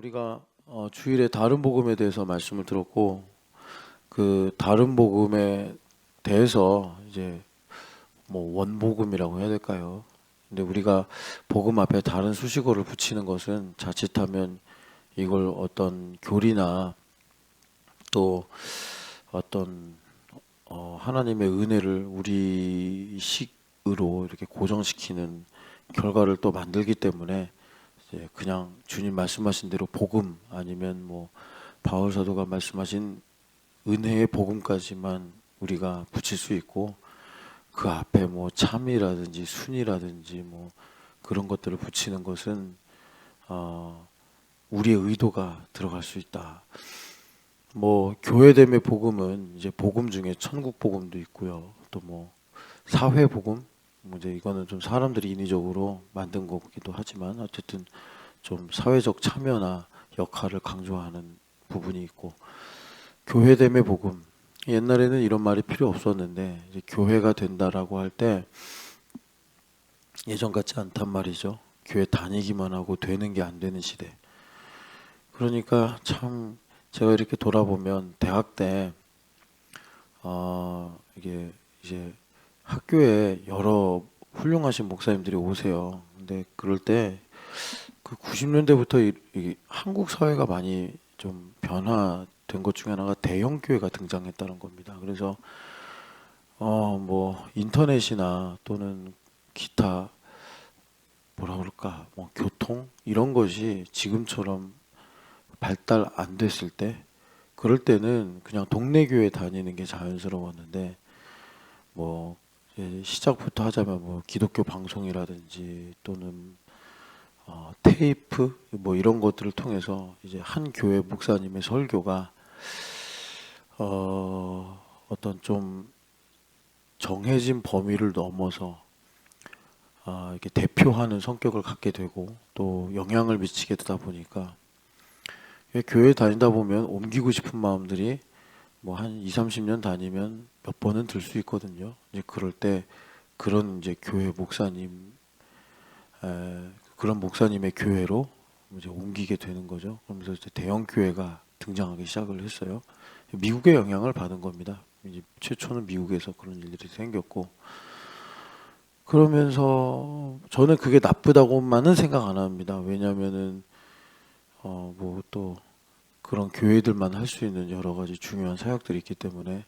우리가 주일에 다른 복음에 대해서 말씀을 들었고 그 다른 복음에 대해서 이제 뭐 원복음이라고 해야 될까요? 근데 우리가 복음 앞에 다른 수식어를 붙이는 것은 자칫하면 이걸 어떤 교리나 또 어떤 하나님의 은혜를 우리식으로 이렇게 고정시키는 결과를 또 만들기 때문에 이제 그냥 주님 말씀하신 대로 복음 아니면 뭐 바울 사도가 말씀하신 은혜의 복음까지만 우리가 붙일 수 있고 그 앞에 뭐 참이라든지 순이라든지 뭐 그런 것들을 붙이는 것은 우리의 의도가 들어갈 수 있다. 뭐 교회됨의 복음은 이제 복음 중에 천국 복음도 있고요. 또 뭐 사회 복음, 뭐 이제 이거는 좀 사람들이 인위적으로 만든 거기도 하지만 어쨌든 좀 사회적 참여나 역할을 강조하는 부분이 있고 교회됨의 복음. 옛날에는 이런 말이 필요 없었는데 이제 교회가 된다라고 할 때 예전 같지 않단 말이죠. 교회 다니기만 하고 되는 게 안 되는 시대. 그러니까 참 제가 이렇게 돌아보면 대학 때 이게 이제 학교에 여러 훌륭하신 목사님들이 오세요. 근데 그럴 때 그 90년대부터 이 한국 사회가 많이 좀 변화된 것 중에 하나가 대형 교회가 등장했다는 겁니다. 그래서 뭐 인터넷이나 또는 기타 뭐라 그럴까 뭐 교통 이런 것이 지금처럼 발달 안 됐을 때 그럴 때는 그냥 동네 교회 다니는 게 자연스러웠는데 뭐 이제 시작부터 하자면 뭐 기독교 방송이라든지 또는 테이프 뭐 이런 것들을 통해서 이제 한 교회 목사님의 설교가 어떤 좀 정해진 범위를 넘어서 이렇게 대표하는 성격을 갖게 되고 또 영향을 미치게 되다 보니까 교회 다니다 보면 옮기고 싶은 마음들이 뭐 한 2, 30년 다니면 몇 번은 들 수 있거든요. 이제 그럴 때 그런 이제 교회 목사님 그런 목사님의 교회로 이제 옮기게 되는 거죠. 그러면서 이제 대형 교회가 등장하기 시작을 했어요. 미국의 영향을 받은 겁니다. 이제 최초는 미국에서 그런 일들이 생겼고 그러면서 저는 그게 나쁘다고만은 생각 안 합니다. 왜냐하면은 뭐 또 그런 교회들만 할 수 있는 여러 가지 중요한 사역들이 있기 때문에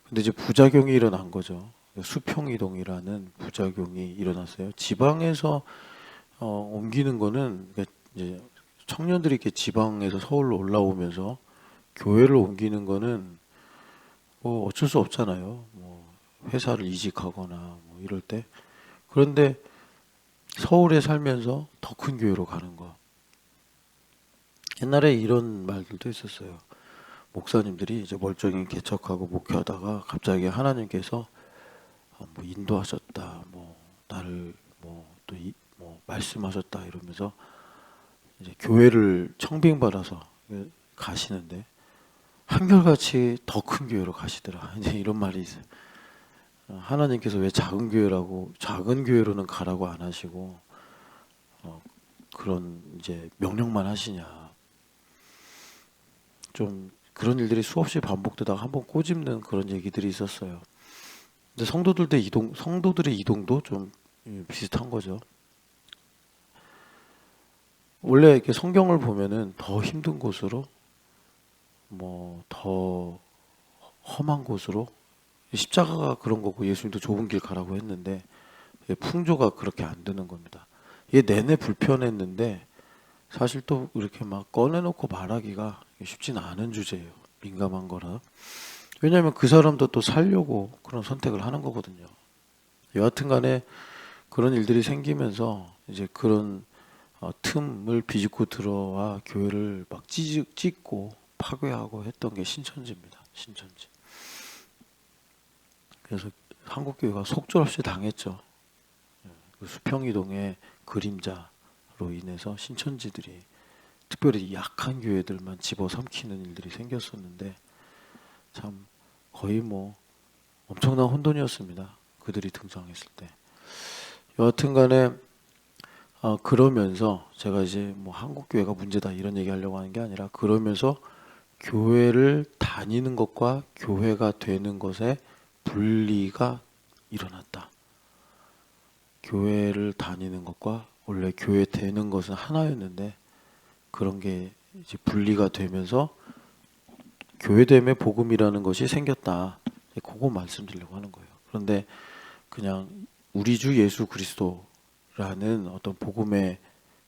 근데 이제 부작용이 일어난 거죠. 수평이동이라는 부작용이 일어났어요. 지방에서 옮기는 거는 이제 청년들이 이렇게 지방에서 서울로 올라오면서 교회를 옮기는 거는 뭐 어쩔 수 없잖아요. 뭐 회사를 이직하거나 뭐 이럴 때. 그런데 서울에 살면서 더 큰 교회로 가는 거. 옛날에 이런 말들도 있었어요. 목사님들이 이제 멀쩡히 개척하고 목회하다가 갑자기 하나님께서 뭐 인도하셨다, 뭐 나를 뭐 또 뭐 말씀하셨다 이러면서 이제 교회를 청빙받아서 가시는데 한결같이 더 큰 교회로 가시더라. 이제 이런 말이 있어요. 하나님께서 왜 작은 교회라고 작은 교회로는 가라고 안 하시고 그런 이제 명령만 하시냐. 좀 그런 일들이 수없이 반복되다가 한번 꼬집는 그런 얘기들이 있었어요. 근데 성도들의 이동도 좀 비슷한 거죠. 원래 이렇게 성경을 보면은 더 힘든 곳으로 뭐 더 험한 곳으로 십자가가 그런 거고 예수님도 좁은 길 가라고 했는데 풍조가 그렇게 안 되는 겁니다. 얘 내내 불편했는데 사실 또 이렇게 막 꺼내놓고 말하기가 쉽지는 않은 주제예요. 민감한 거라. 왜냐하면 그 사람도 또 살려고 그런 선택을 하는 거거든요. 여하튼 간에 그런 일들이 생기면서 이제 그런 틈을 비집고 들어와 교회를 막 찢고 파괴하고 했던 게 신천지입니다. 신천지. 그래서 한국교회가 속절없이 당했죠. 그 수평이동의 그림자로 인해서 신천지들이 특별히 약한 교회들만 집어삼키는 일들이 생겼었는데 참 거의 뭐 엄청난 혼돈이었습니다. 그들이 등장했을 때. 여하튼 간에 그러면서 제가 이제 뭐 한국 교회가 문제다 이런 얘기 하려고 하는 게 아니라, 그러면서 교회를 다니는 것과 교회가 되는 것에 분리가 일어났다. 교회를 다니는 것과 원래 교회 되는 것은 하나였는데, 그런 게 이제 분리가 되면서 교회됨의 복음이라는 것이 생겼다. 그거 말씀드리려고 하는 거예요. 그런데 그냥 우리 주 예수 그리스도라는 어떤 복음의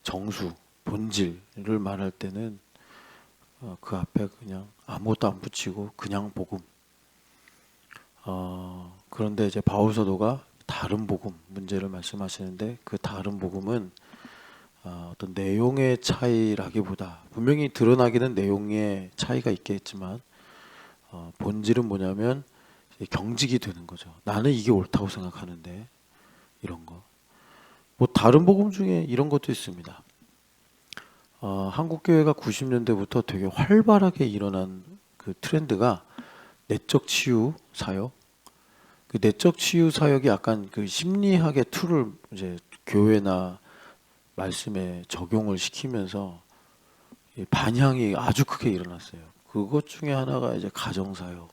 정수, 본질을 말할 때는 그 앞에 그냥 아무것도 안 붙이고 그냥 복음. 그런데 이제 바울 사도가 다른 복음 문제를 말씀하시는데, 그 다른 복음은 어떤 내용의 차이라기보다, 분명히 드러나기는 내용의 차이가 있겠지만 본질은 뭐냐면 경직이 되는 거죠. 나는 이게 옳다고 생각하는데, 이런 거. 뭐 다른 복음 중에 이런 것도 있습니다. 한국 교회가 90년대부터 되게 활발하게 일어난 그 트렌드가 내적 치유 사역. 그 내적 치유 사역이 약간 그 심리학의 툴을 이제 교회나 말씀에 적용을 시키면서 반향이 아주 크게 일어났어요. 그것 중에 하나가 이제 가정 사역.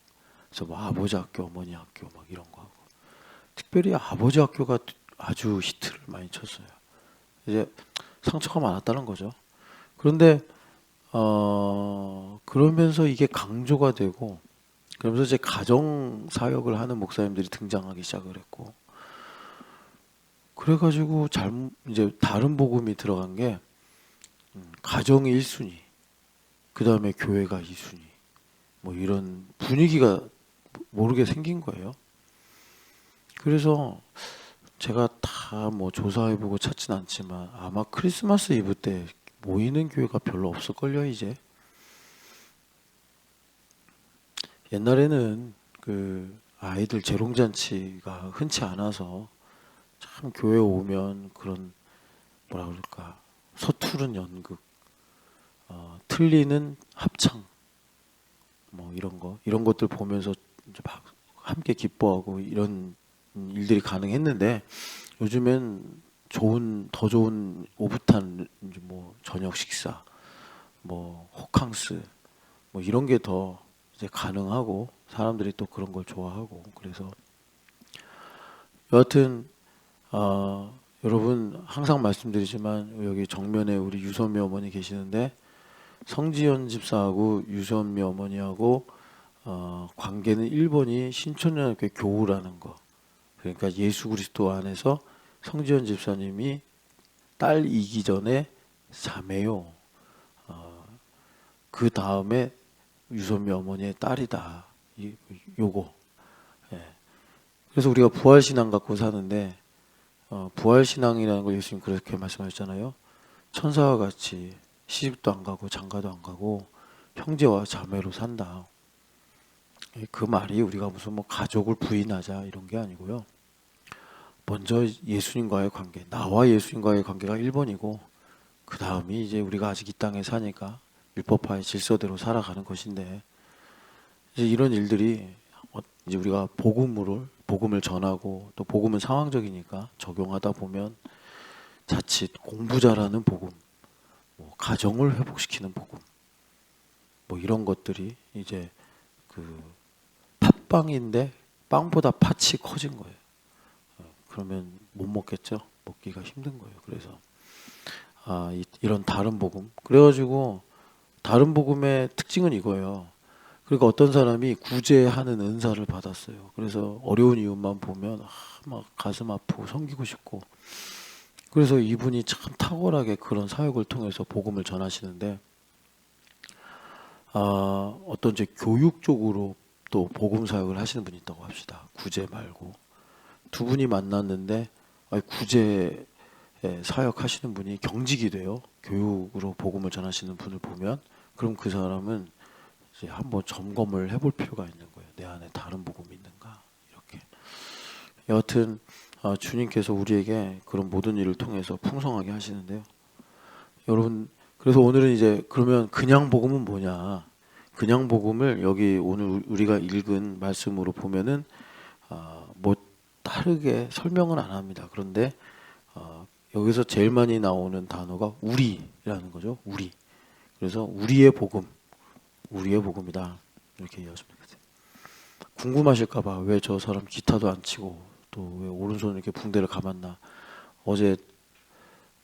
그래서 뭐 아버지 학교, 어머니 학교 막 이런 거 하고, 특별히 아버지 학교가 아주 히트를 많이 쳤어요. 이제 상처가 많았다는 거죠. 그런데 그러면서 이게 강조가 되고, 그러면서 이제 가정 사역을 하는 목사님들이 등장하기 시작을 했고, 그래가지고 이제 다른 복음이 들어간 게 가정이 1순위, 그 다음에 교회가 2순위, 뭐 이런 분위기가 모르게 생긴 거예요. 그래서 제가 다 뭐 조사해보고 찾진 않지만 아마 크리스마스 이브 때 모이는 교회가 별로 없을걸요, 이제. 옛날에는 그 아이들 재롱잔치가 흔치 않아서 참 교회 오면 그런, 뭐라 그럴까, 서투른 연극, 틀리는 합창, 뭐 이런 것들 보면서 이제 막 함께 기뻐하고 이런 일들이 가능했는데, 요즘엔 더 좋은 오붓한 이제 뭐 저녁 식사, 뭐 호캉스, 뭐 이런 게 더 이제 가능하고, 사람들이 또 그런 걸 좋아하고, 그래서 여하튼 여러분 항상 말씀드리지만 여기 정면에 우리 유선미 어머니 계시는데, 성지연 집사하고 유선미 어머니하고 관계는 1번이 신촌연합교회 교우라는 거. 그러니까 예수 그리스도 안에서 성지연 집사님이 딸이기 전에 자매요. 그 다음에 유선미 어머니의 딸이다. 요거. 예. 그래서 우리가 부활신앙 갖고 사는데, 부활신앙이라는 걸 예수님 그렇게 말씀하셨잖아요. 천사와 같이 시집도 안 가고 장가도 안 가고 형제와 자매로 산다. 그 말이 우리가 무슨 뭐 가족을 부인하자 이런 게 아니고요. 먼저 예수님과의 관계, 나와 예수님과의 관계가 1번이고, 그 다음이 이제 우리가 아직 이 땅에 사니까 율법화의 질서대로 살아가는 것인데, 이제 이런 일들이 이제 우리가 복음을 전하고, 또 복음은 상황적이니까 적용하다 보면 자칫 공부 잘하는 복음, 뭐 가정을 회복시키는 복음, 뭐 이런 것들이 이제 그 팥빵인데 빵보다 팥이 커진 거예요. 그러면 못 먹겠죠. 먹기가 힘든 거예요. 그래서 이런 다른 복음. 그래가지고 다른 복음의 특징은 이거예요. 그러니까 어떤 사람이 구제하는 은사를 받았어요. 그래서 어려운 이웃만 보면 막 가슴 아프고 섬기고 싶고, 그래서 이분이 참 탁월하게 그런 사역을 통해서 복음을 전하시는데, 어떤 이제 교육적으로 또 복음 사역을 하시는 분이 있다고 합시다. 구제 말고 두 분이 만났는데, 구제 사역하시는 분이 경직이 돼요. 교육으로 복음을 전하시는 분을 보면, 그럼 그 사람은 이제 한번 점검을 해볼 필요가 있는 거예요. 내 안에 다른 복음이 있는가, 이렇게. 여하튼 주님께서 우리에게 그런 모든 일을 통해서 풍성하게 하시는데요. 여러분, 그래서 오늘은 이제 그러면 그냥 복음은 뭐냐? 그냥 복음을 여기 오늘 우리가 읽은 말씀으로 보면은 뭐 다르게 설명은 안 합니다. 그런데 여기서 제일 많이 나오는 단어가 우리라는 거죠. 우리. 그래서 우리의 복음, 우리의 복음이다. 이렇게 이해하시면 되겠어요. 궁금하실까봐 왜 저 사람 기타도 안 치고 또 왜 오른손을 이렇게 붕대를 감았나. 어제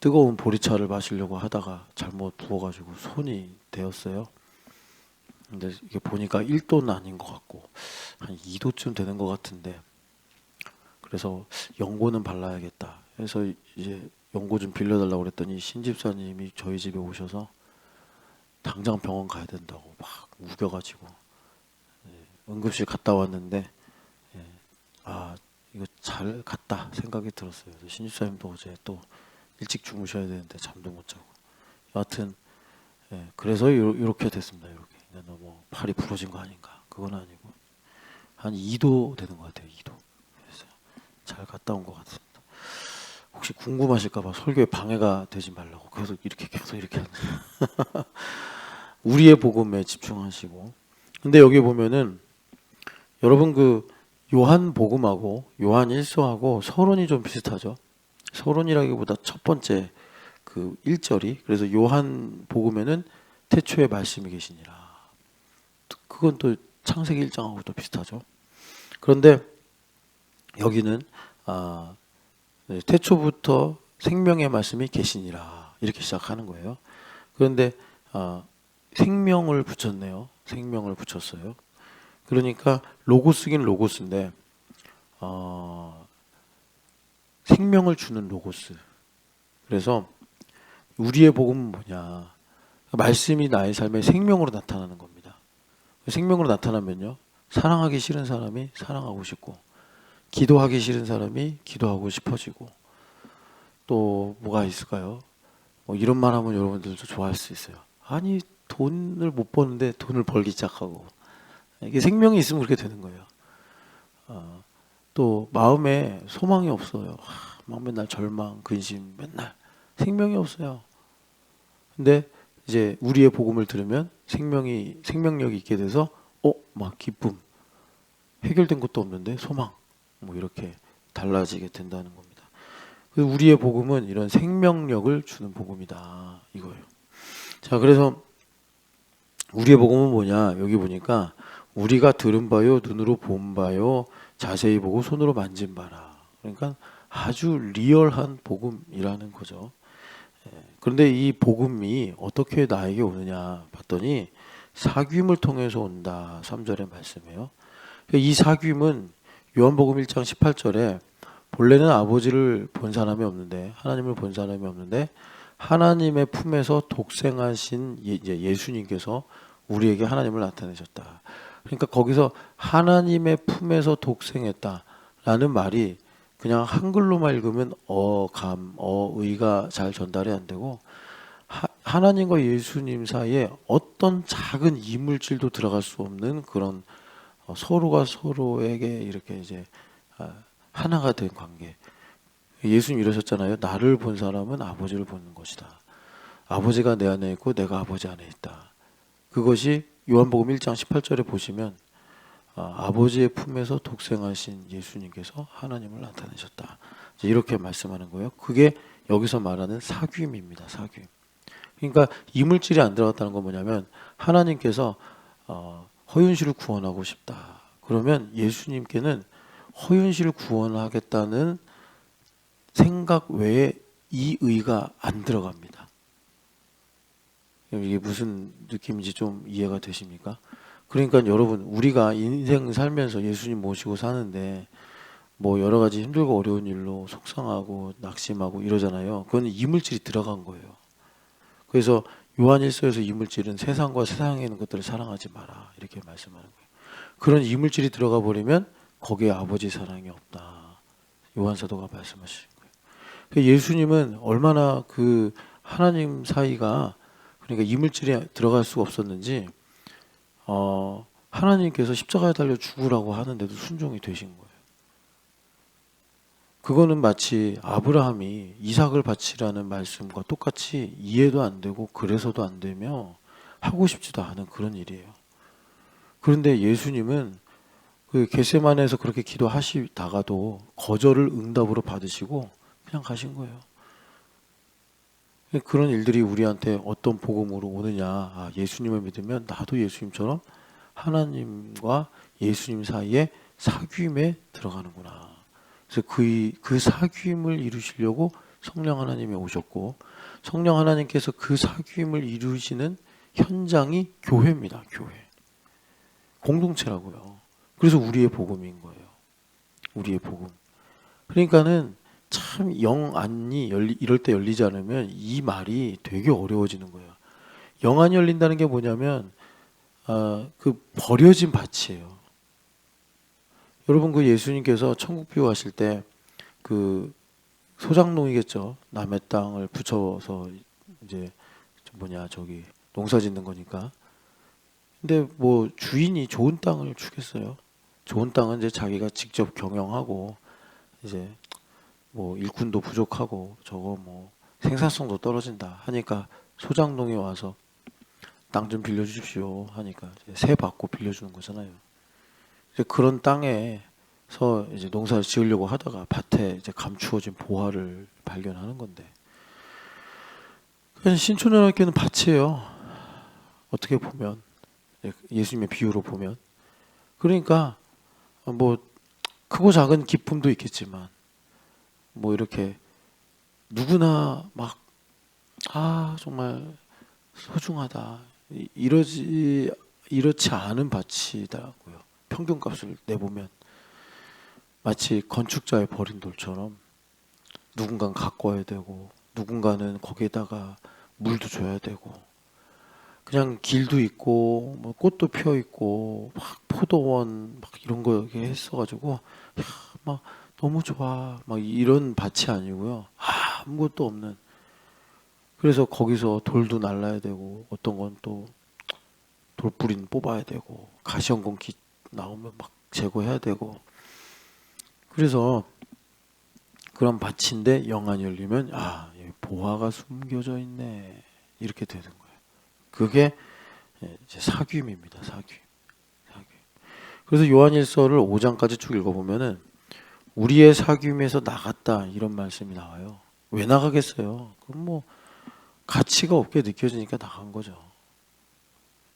뜨거운 보리차를 마시려고 하다가 잘못 부어가지고 손이 데었어요. 근데 이게 보니까 1도는 아닌 것 같고 한 2도쯤 되는 것 같은데, 그래서 연고는 발라야겠다 해서 이제 연고 좀 빌려달라고 그랬더니 신집사님이 저희 집에 오셔서 당장 병원 가야 된다고 막 우겨가지고 응급실 갔다 왔는데, 아 이거 잘 갔다 생각이 들었어요. 신집사님도 어제 또 일찍 주무셔야 되는데 잠도 못 자고, 여하튼 그래서 이렇게 됐습니다. 이렇게 너무 팔이 부러진 거 아닌가. 그건 아니고 한 2도 되는 것 같아요. 2도. 그래서 잘 갔다 온 것 같습니다. 혹시 궁금하실까봐 설교에 방해가 되지 말라고 계속 이렇게 하는 우리의 복음에 집중하시고. 근데 여기 보면은 여러분 그 요한 복음하고 요한 1서하고 서론이 좀 비슷하죠. 서론이라기보다 첫 번째 그 1절이, 그래서 요한 복음에는 태초에 말씀이 계시니라. 그건 또 창세기 1장하고 또 비슷하죠. 그런데 여기는 태초부터 생명의 말씀이 계시니라 이렇게 시작하는 거예요. 그런데 생명을 붙였네요. 생명을 붙였어요. 그러니까 로고스긴 로고스인데 생명을 주는 로고스. 그래서 우리의 복음은 뭐냐? 말씀이 나의 삶에 생명으로 나타나는 겁니다. 생명으로 나타나면요, 사랑하기 싫은 사람이 사랑하고 싶고, 기도하기 싫은 사람이 기도하고 싶어지고, 또 뭐가 있을까요? 뭐 이런 말 하면 여러분들도 좋아할 수 있어요. 아니 돈을 못 버는데 돈을 벌기 시작하고. 이게 생명이 있으면 그렇게 되는 거예요. 또 마음에 소망이 없어요. 막 맨날 절망, 근심, 맨날 생명이 없어요. 근데 이제 우리의 복음을 들으면 생명력이 있게 돼서 막 기쁨, 해결된 것도 없는데 소망, 뭐 이렇게 달라지게 된다는 겁니다. 우리의 복음은 이런 생명력을 주는 복음이다 이거예요. 자, 그래서 우리의 복음은 뭐냐? 여기 보니까 우리가 들은 바요, 눈으로 본 바요, 자세히 보고 손으로 만진 바라. 그러니까 아주 리얼한 복음이라는 거죠. 그런데 이 복음이 어떻게 나에게 오느냐 봤더니 사귐을 통해서 온다. 3절의 말씀이에요. 이 사귐은 요한복음 1장 18절에 본래는 아버지를 본 사람이 없는데, 하나님을 본 사람이 없는데 하나님의 품에서 독생하신 예수님께서 우리에게 하나님을 나타내셨다. 그러니까 거기서 하나님의 품에서 독생했다라는 말이 그냥 한글로만 읽으면 어의가 잘 전달이 안 되고, 하나님과 예수님 사이에 어떤 작은 이물질도 들어갈 수 없는 그런 서로가 서로에게 이렇게 이제 하나가 된 관계. 예수님 이러셨잖아요. 나를 본 사람은 아버지를 보는 것이다. 아버지가 내 안에 있고 내가 아버지 안에 있다. 그것이 요한복음 1장 18절에 보시면 아버지의 품에서 독생하신 예수님께서 하나님을 나타내셨다. 이렇게 말씀하는 거예요. 그게 여기서 말하는 사귐입니다. 사귐. 그러니까 이물질이 안 들어갔다는 건 뭐냐면 하나님께서 허윤 씨를 구원하고 싶다. 그러면 예수님께는 허윤 씨를 구원하겠다는 생각 외에 이 의가 안 들어갑니다. 이게 무슨 느낌인지 좀 이해가 되십니까? 그러니까 여러분, 우리가 인생 살면서 예수님 모시고 사는데 뭐 여러 가지 힘들고 어려운 일로 속상하고 낙심하고 이러잖아요. 그건 이물질이 들어간 거예요. 그래서 요한 1서에서 이물질은 세상과 세상에 있는 것들을 사랑하지 마라 이렇게 말씀하는 거예요. 그런 이물질이 들어가 버리면 거기에 아버지 사랑이 없다. 요한 사도가 말씀하신 거예요. 예수님은 얼마나 그 하나님 사이가, 그러니까 이물질이 들어갈 수가 없었는지 하나님께서 십자가에 달려 죽으라고 하는데도 순종이 되신 거예요. 그거는 마치 아브라함이 이삭을 바치라는 말씀과 똑같이 이해도 안 되고 그래서도 안 되며 하고 싶지도 않은 그런 일이에요. 그런데 예수님은 그 겟세마네에서 그렇게 기도하시다가도 거절을 응답으로 받으시고 그냥 가신 거예요. 그런 일들이 우리한테 어떤 복음으로 오느냐? 아, 예수님을 믿으면 나도 예수님처럼 하나님과 예수님 사이에 사귐에 들어가는구나. 그래서 그 사귐을 이루시려고 성령 하나님이 오셨고, 성령 하나님께서 그 사귐을 이루시는 현장이 교회입니다. 교회. 공동체라고요. 그래서 우리의 복음인 거예요. 우리의 복음. 그러니까는 참 영안이 이럴 때 열리지 않으면 이 말이 되게 어려워지는 거예요. 영안이 열린다는 게 뭐냐면 그 버려진 밭이에요. 여러분 그 예수님께서 천국 비유하실 때 그 소작농이겠죠. 남의 땅을 붙여서 이제 저기 농사 짓는 거니까. 근데 뭐 주인이 좋은 땅을 주겠어요. 좋은 땅은 이제 자기가 직접 경영하고 이제 뭐 일꾼도 부족하고 저거 뭐 생산성도 떨어진다 하니까 소작농이 와서 땅 좀 빌려주십시오 하니까 이제 세 받고 빌려주는 거잖아요. 이제 그런 땅에서 이제 농사를 지으려고 하다가 밭에 이제 감추어진 보화를 발견하는 건데, 그냥 신촌연합교회는 밭이에요. 어떻게 보면 예수님의 비유로 보면. 그러니까 뭐 크고 작은 기쁨도 있겠지만 뭐 이렇게 누구나 막 정말 소중하다 이렇지 않은 밭이더라고요. 평균값을 내보면 마치 건축자의 버린 돌처럼 누군가는 가꿔야 되고 누군가는 거기에다가 물도 줘야 되고, 그냥 길도 있고 뭐 꽃도 피어 있고 막 포도원 막 이런 거 이렇게 했어가지고 막 너무 좋아 막 이런 밭이 아니고요. 아무것도 없는. 그래서 거기서 돌도 날라야 되고 어떤 건 또 돌뿌리는 뽑아야 되고 가시연공기 나오면 막 제거해야 되고, 그래서 그런 밭인데 영안이 열리면 여기 보화가 숨겨져 있네 이렇게 되는 거예요. 그게 이제 사귐입니다. 사귐. 그래서 요한일서를 5장까지 쭉 읽어보면은 우리의 사귐에서 나갔다 이런 말씀이 나와요. 왜 나가겠어요? 그럼 뭐 가치가 없게 느껴지니까 나간 거죠.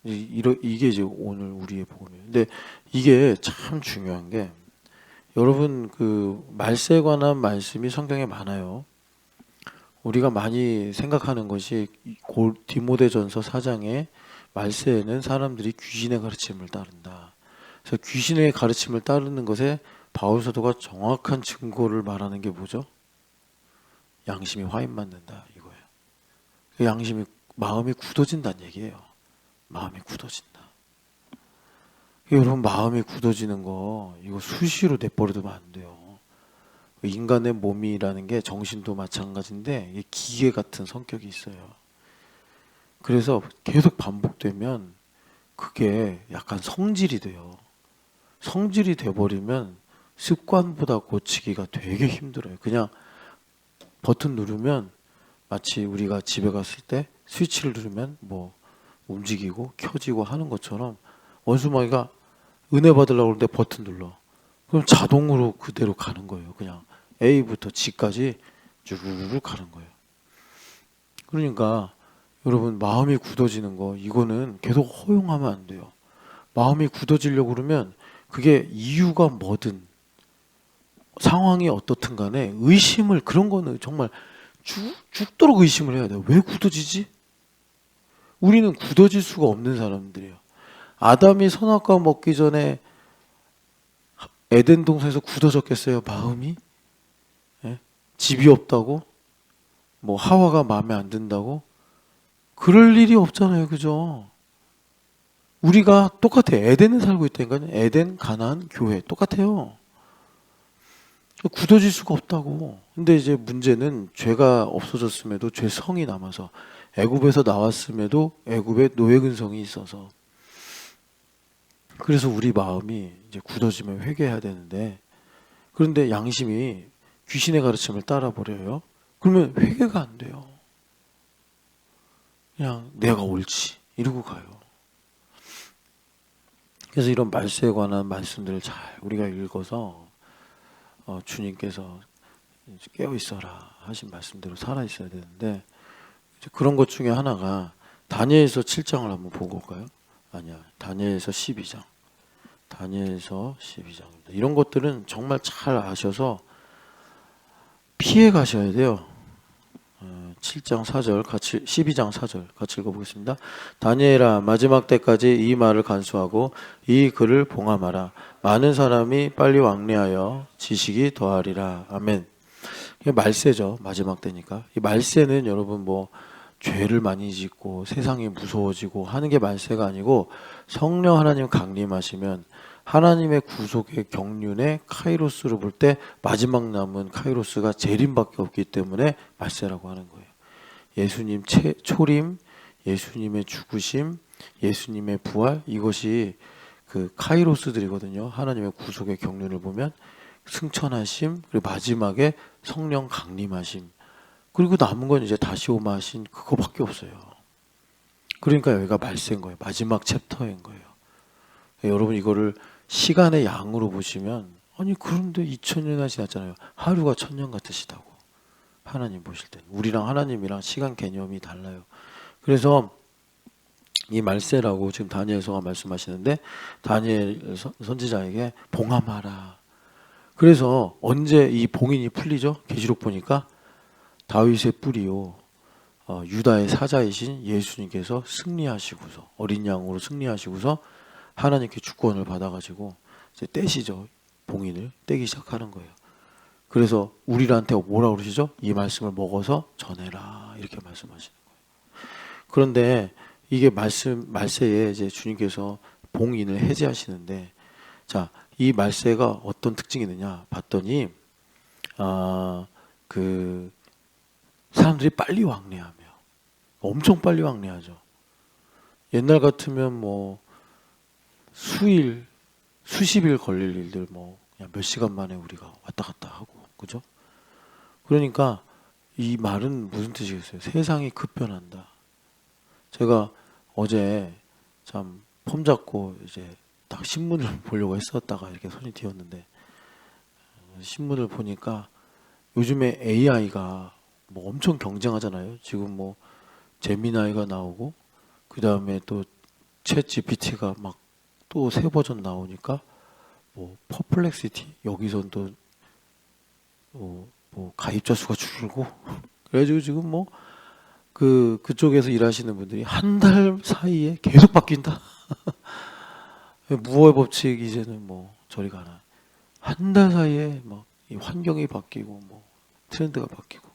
이게 이제 오늘 우리의 복음이에요. 근데 이게 참 중요한 게, 여러분 그 말세에 관한 말씀이 성경에 많아요. 우리가 많이 생각하는 것이 디모데전서 4장에 말세에는 사람들이 귀신의 가르침을 따른다. 그래서 귀신의 가르침을 따르는 것에 바울 사도가 정확한 증거를 말하는 게 뭐죠? 양심이 화인맞는다 이거예요. 그 양심이 마음이 굳어진다는 얘기예요. 마음이 굳어진다. 여러분 마음이 굳어지는 거 이거 수시로 내버려두면 안 돼요. 인간의 몸이라는 게 정신도 마찬가지인데 이게 기계 같은 성격이 있어요. 그래서 계속 반복되면 그게 약간 성질이 돼요. 성질이 돼버리면 습관보다 고치기가 되게 힘들어요. 그냥 버튼 누르면 마치 우리가 집에 갔을 때 스위치를 누르면 뭐 움직이고 켜지고 하는 것처럼 원수마귀가 은혜 받으려고 하는데 버튼 눌러. 그럼 자동으로 그대로 가는 거예요. 그냥 A부터 G까지 쭉 가는 거예요. 그러니까 여러분 마음이 굳어지는 거 이거는 계속 허용하면 안 돼요. 마음이 굳어지려고 그러면 그게 이유가 뭐든 상황이 어떻든 간에 의심을, 그런 거는 정말 죽도록 의심을 해야 돼요. 왜 굳어지지? 우리는 굳어질 수가 없는 사람들이에요. 아담이 선악과 먹기 전에 에덴 동산에서 굳어졌겠어요? 마음이? 예? 집이 없다고? 뭐 하와가 마음에 안 든다고? 그럴 일이 없잖아요. 그죠? 우리가 똑같아. 에덴에 살고 있다니까요. 에덴, 가나안, 교회 똑같아요. 굳어질 수가 없다고. 근데 이제 문제는 죄가 없어졌음에도 죄성이 남아서, 애굽에서 나왔음에도 애굽에 노예 근성이 있어서, 그래서 우리 마음이 이제 굳어지면 회개해야 되는데, 그런데 양심이 귀신의 가르침을 따라 버려요. 그러면 회개가 안 돼요. 그냥 내가 옳지 이러고 가요. 그래서 이런 말세에 관한 말씀들을 잘 우리가 읽어서 주님께서 깨어 있어라 하신 말씀대로 살아 있어야 되는데, 그런 것 중에 하나가 다니엘서 7장을 한번 보고 올까요? 아니야. 다니엘서 12장. 다니엘서 12장입니다. 이런 것들은 정말 잘 아셔서 피해 가셔야 돼요. 7장 4절 같이 12장 4절 같이 읽어보겠습니다. 다니엘아 마지막 때까지 이 말을 간수하고 이 글을 봉함하라. 많은 사람이 빨리 왕래하여 지식이 더하리라. 아멘. 이게 말세죠. 마지막 때니까. 이 말세는 여러분 뭐 죄를 많이 짓고 세상이 무서워지고 하는 게 말세가 아니고 성령 하나님 강림하시면 하나님의 구속의 경륜의 카이로스를 볼 때 마지막 남은 카이로스가 재림밖에 없기 때문에 말세라고 하는 거예요. 예수님 초림, 예수님의 죽으심, 예수님의 부활, 이것이 그 카이로스들이거든요. 하나님의 구속의 경륜을 보면 승천하심, 그리고 마지막에 성령 강림하심, 그리고 남은 건 이제 다시 오마하신 그거밖에 없어요. 그러니까 여기가 말세인 거예요. 마지막 챕터인 거예요. 여러분 이거를 시간의 양으로 보시면 아니 그런데 2000년이나 지났잖아요. 하루가 1000년 같으시다고. 하나님 보실 때 우리랑 하나님이랑 시간 개념이 달라요. 그래서 이 말세라고 지금 다니엘서가 말씀하시는데 다니엘 선지자에게 봉함하라. 그래서 언제 이 봉인이 풀리죠? 계시록 보니까 다윗의 뿌리요 유다의 사자이신 예수님께서 승리하시고서 어린 양으로 승리하시고서 하나님께 주권을 받아가지고 이제 떼시죠. 봉인을 떼기 시작하는 거예요. 그래서 우리한테 뭐라 그러시죠? 이 말씀을 먹어서 전해라 이렇게 말씀하시는 거예요. 그런데 이게 말세에 이제 주님께서 봉인을 해제하시는데 자, 이 말세가 어떤 특징이 있느냐 봤더니 그 사람들이 빨리 왕래하며 엄청 빨리 왕래하죠. 옛날 같으면 뭐 수일, 수십일 걸릴 일들 뭐 그냥 몇 시간 만에 우리가 왔다 갔다 하고 그죠? 그러니까 이 말은 무슨 뜻이겠어요? 세상이 급변한다. 제가 어제 참 폼 잡고 이제 딱 신문을 보려고 했었다가 이렇게 손이 띄었는데 신문을 보니까 요즘에 AI가 뭐 엄청 경쟁하잖아요. 지금 뭐 제미나이가 나오고 그 다음에 또 챗 GPT가 막 또 새 버전 나오니까 뭐 퍼플렉시티 여기선 또 뭐 가입자 수가 줄고 그래가지고 지금 뭐 그쪽에서 일하시는 분들이 한 달 사이에 계속 바뀐다. 무어의 법칙 이제는 뭐 저리 가나 한 달 사이에 막 이 환경이 바뀌고 뭐 트렌드가 바뀌고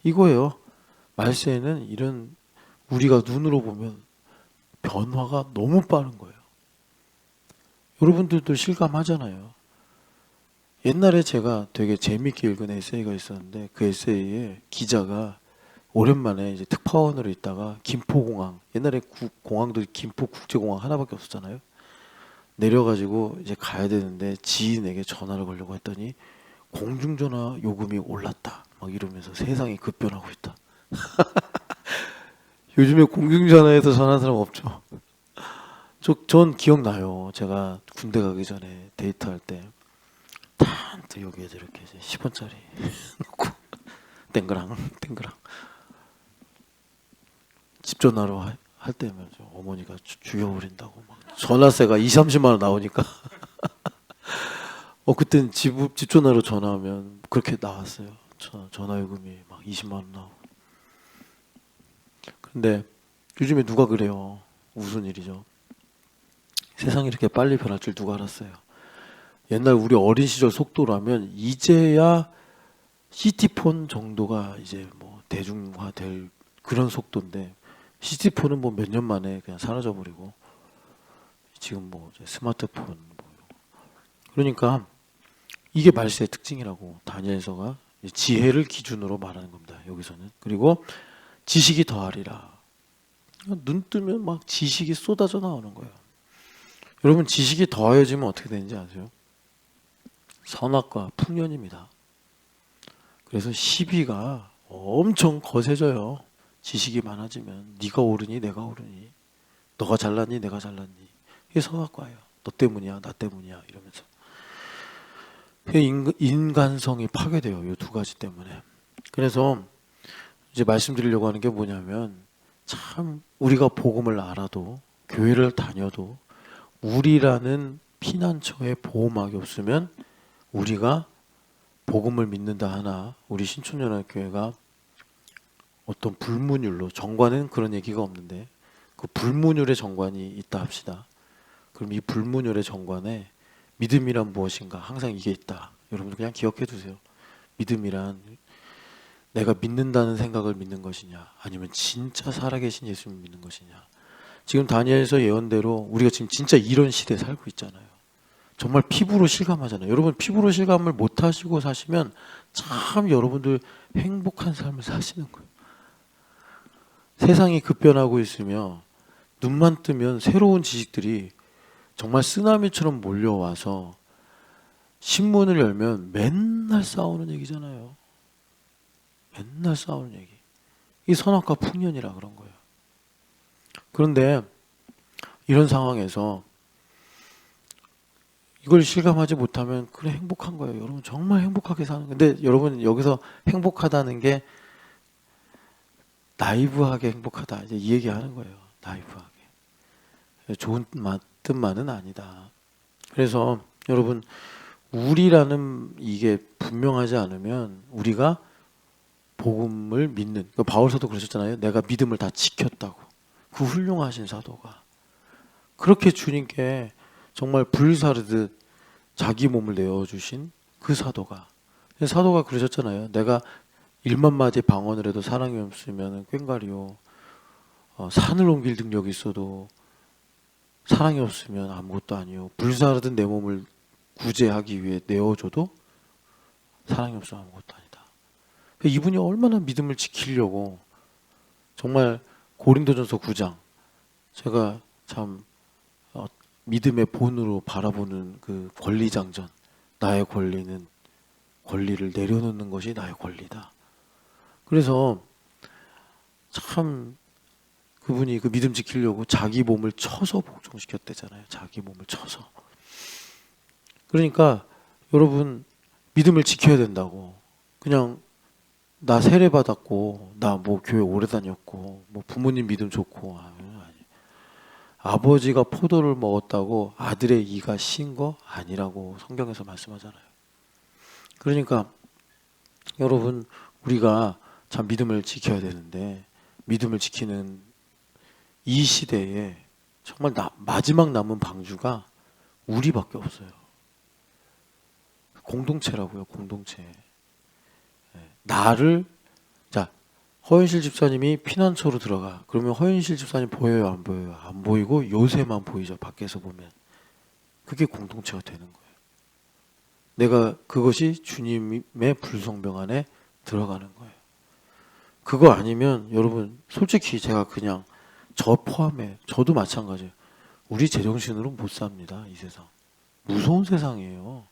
이거예요. 말세에는 이런 우리가 눈으로 보면 변화가 너무 빠른 거예요. 여러분들도 실감하잖아요. 옛날에 제가 되게 재밌게 읽은 에세이가 있었는데 그 에세이에 기자가 오랜만에 이제 특파원으로 있다가 김포공항 옛날에 공항도 김포국제공항 하나밖에 없었잖아요. 내려가지고 이제 가야 되는데 지인에게 전화를 걸려고 했더니 공중전화 요금이 올랐다 막 이러면서 세상이 급변하고 있다. 요즘에 공중전화에서 전화하는 사람 없죠. 전 기억나요. 제가 군대 가기 전에 데이트할 때 또 여기에도 이렇게 10원짜리 놓고 땡그랑 땡그랑 집 전화로 할 때면 어머니가 죽여버린다고 막 전화세가 2, 30만 원 나오니까 그땐 집 전화로 전화하면 그렇게 나왔어요. 전화요금이 막 20만 원 나오고. 근데 요즘에 누가 그래요. 무슨 일이죠. 세상이 이렇게 빨리 변할 줄 누가 알았어요. 옛날 우리 어린 시절 속도라면 이제야 시티폰 정도가 이제 뭐 대중화될 그런 속도인데 시티폰은 뭐 몇 년 만에 그냥 사라져 버리고 지금 뭐 이제 스마트폰 뭐 그러니까 이게 말세의 특징이라고 다니엘서가 지혜를 기준으로 말하는 겁니다. 여기서는. 그리고 지식이 더하리라. 눈 뜨면 막 지식이 쏟아져 나오는 거예요. 여러분 지식이 더하여지면 어떻게 되는지 아세요? 선악과 풍년입니다. 그래서 시비가 엄청 거세져요. 지식이 많아지면 네가 옳으니 내가 옳으니 너가 잘났니 내가 잘났니 이게 선악과예요. 너 때문이야 나 때문이야 이러면서 인간성이 파괴돼요. 이 두 가지 때문에. 그래서 이제 말씀드리려고 하는 게 뭐냐면, 참 우리가 복음을 알아도 교회를 다녀도 우리라는 피난처에 보호막이 없으면 우리가 복음을 믿는다 하나 우리 신촌연합교회가 어떤 불문율로, 정관은 그런 얘기가 없는데 그 불문율의 정관이 있다 합시다. 그럼 이 불문율의 정관에 믿음이란 무엇인가, 항상 이게 있다. 여러분들 그냥 기억해 두세요. 믿음이란 내가 믿는다는 생각을 믿는 것이냐, 아니면 진짜 살아계신 예수님 믿는 것이냐. 지금 다니엘서 예언대로 우리가 지금 진짜 이런 시대에 살고 있잖아요. 정말 피부로 실감하잖아요. 여러분 피부로 실감을 못 하시고 사시면 참 여러분들 행복한 삶을 사시는 거예요. 세상이 급변하고 있으며 눈만 뜨면 새로운 지식들이 정말 쓰나미처럼 몰려와서 신문을 열면 맨날 싸우는 얘기잖아요. 맨날 싸우는 얘기. 이 선악과 풍년이라 그런 거예요. 그런데 이런 상황에서 이걸 실감하지 못하면 그래 행복한 거예요. 여러분 정말 행복하게 사는. 근데 여러분 여기서 행복하다는 게 나이브하게 행복하다, 이제 이 얘기하는 거예요. 나이브하게. 좋은 뜻만은 아니다. 그래서 여러분 우리라는 이게 분명하지 않으면 우리가 복음을 믿는, 바울사도 그러셨잖아요. 내가 믿음을 다 지켰다고. 그 훌륭하신 사도가 그렇게 주님께 정말 불사르듯 자기 몸을 내어주신 그 사도가 그러셨잖아요. 내가 1만 마디 방언을 해도 사랑이 없으면 꽹과리요. 산을 옮길 능력이 있어도 사랑이 없으면 아무것도 아니요. 불사르듯 내 몸을 구제하기 위해 내어줘도 사랑이 없으면 아무것도 아니다. 이분이 얼마나 믿음을 지키려고, 정말 고린도전서 9장, 제가 참 믿음의 본으로 바라보는 그 권리장전, 나의 권리를 내려놓는 것이 나의 권리다. 그래서 참 그분이 그 믿음 지키려고 자기 몸을 쳐서 복종시켰대잖아요. 자기 몸을 쳐서. 그러니까 여러분 믿음을 지켜야 된다고. 그냥 나 세례 받았고 나 뭐 교회 오래 다녔고 뭐 부모님 믿음 좋고 아니. 아버지가 포도를 먹었다고 아들의 이가 신 거 아니라고 성경에서 말씀하잖아요. 그러니까 여러분 우리가 참 믿음을 지켜야 되는데, 믿음을 지키는 이 시대에 정말 마지막 남은 방주가 우리밖에 없어요. 공동체라고요. 공동체. 나를, 자, 허윤실 집사님이 피난처로 들어가. 그러면 허윤실 집사님 보여요, 안 보여요? 안 보이고 요새만 보이죠. 밖에서 보면. 그게 공동체가 되는 거예요. 내가 그것이 주님의 불성병 안에 들어가는 거예요. 그거 아니면 여러분 솔직히 제가 그냥 저 포함해, 저도 마찬가지예요. 우리 제정신으로 못 삽니다. 이 세상. 무서운 세상이에요.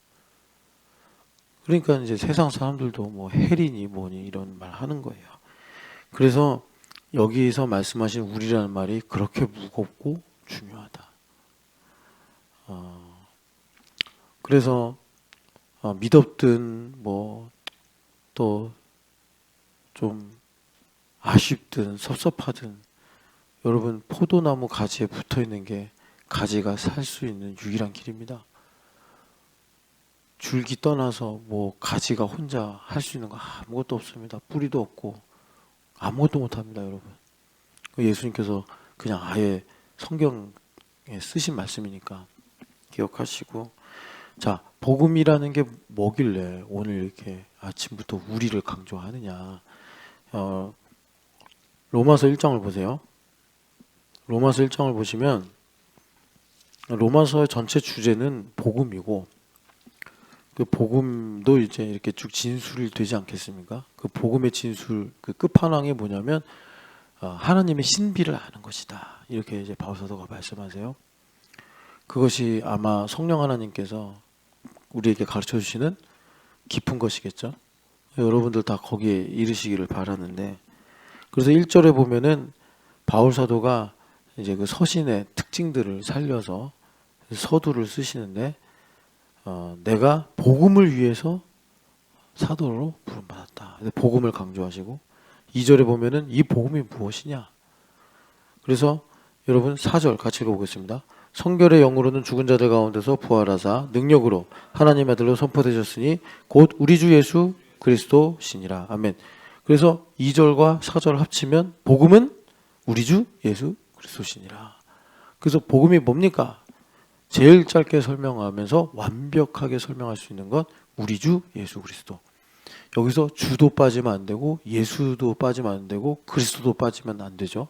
그러니까 이제 세상 사람들도 뭐 헬이니 뭐니 이런 말 하는 거예요. 그래서 여기서 말씀하신 우리라는 말이 그렇게 무겁고 중요하다. 그래서 믿었든 뭐 또 좀 아쉽든 섭섭하든 여러분 포도나무 가지에 붙어 있는 게 가지가 살 수 있는 유일한 길입니다. 줄기 떠나서 뭐 가지가 혼자 할 수 있는 거 아무것도 없습니다. 뿌리도 없고 아무것도 못합니다, 여러분. 예수님께서 그냥 아예 성경에 쓰신 말씀이니까 기억하시고, 자, 복음이라는 게 뭐길래 오늘 이렇게 아침부터 우리를 강조하느냐. 로마서 1장을 보세요. 로마서 1장을 보시면 로마서의 전체 주제는 복음이고, 그 복음도 이제 이렇게 쭉 진술이 되지 않겠습니까? 그 복음의 진술, 그 끝판왕이 뭐냐면 하나님의 신비를 아는 것이다. 이렇게 이제 바울사도가 말씀하세요. 그것이 아마 성령 하나님께서 우리에게 가르쳐 주시는 깊은 것이겠죠. 여러분들 다 거기에 이르시기를 바라는데, 그래서 1절에 보면은 바울사도가 이제 그 서신의 특징들을 살려서 서두를 쓰시는데, 내가 복음을 위해서 사도로 부름받았다. 복음을 강조하시고, 2절에 보면은 이 복음이 무엇이냐. 그래서 여러분 4절 같이 읽어보겠습니다. 성결의 영으로는 죽은 자들 가운데서 부활하사 능력으로 하나님 아들로 선포되셨으니 곧 우리 주 예수 그리스도시니라. 아멘. 그래서 2절과 4절 합치면 복음은 우리 주 예수 그리스도시니라. 그래서 복음이 뭡니까? 제일 짧게 설명하면서 완벽하게 설명할 수 있는 건 우리 주 예수 그리스도. 여기서 주도 빠지면 안 되고 예수도 빠지면 안 되고 그리스도도 빠지면 안 되죠.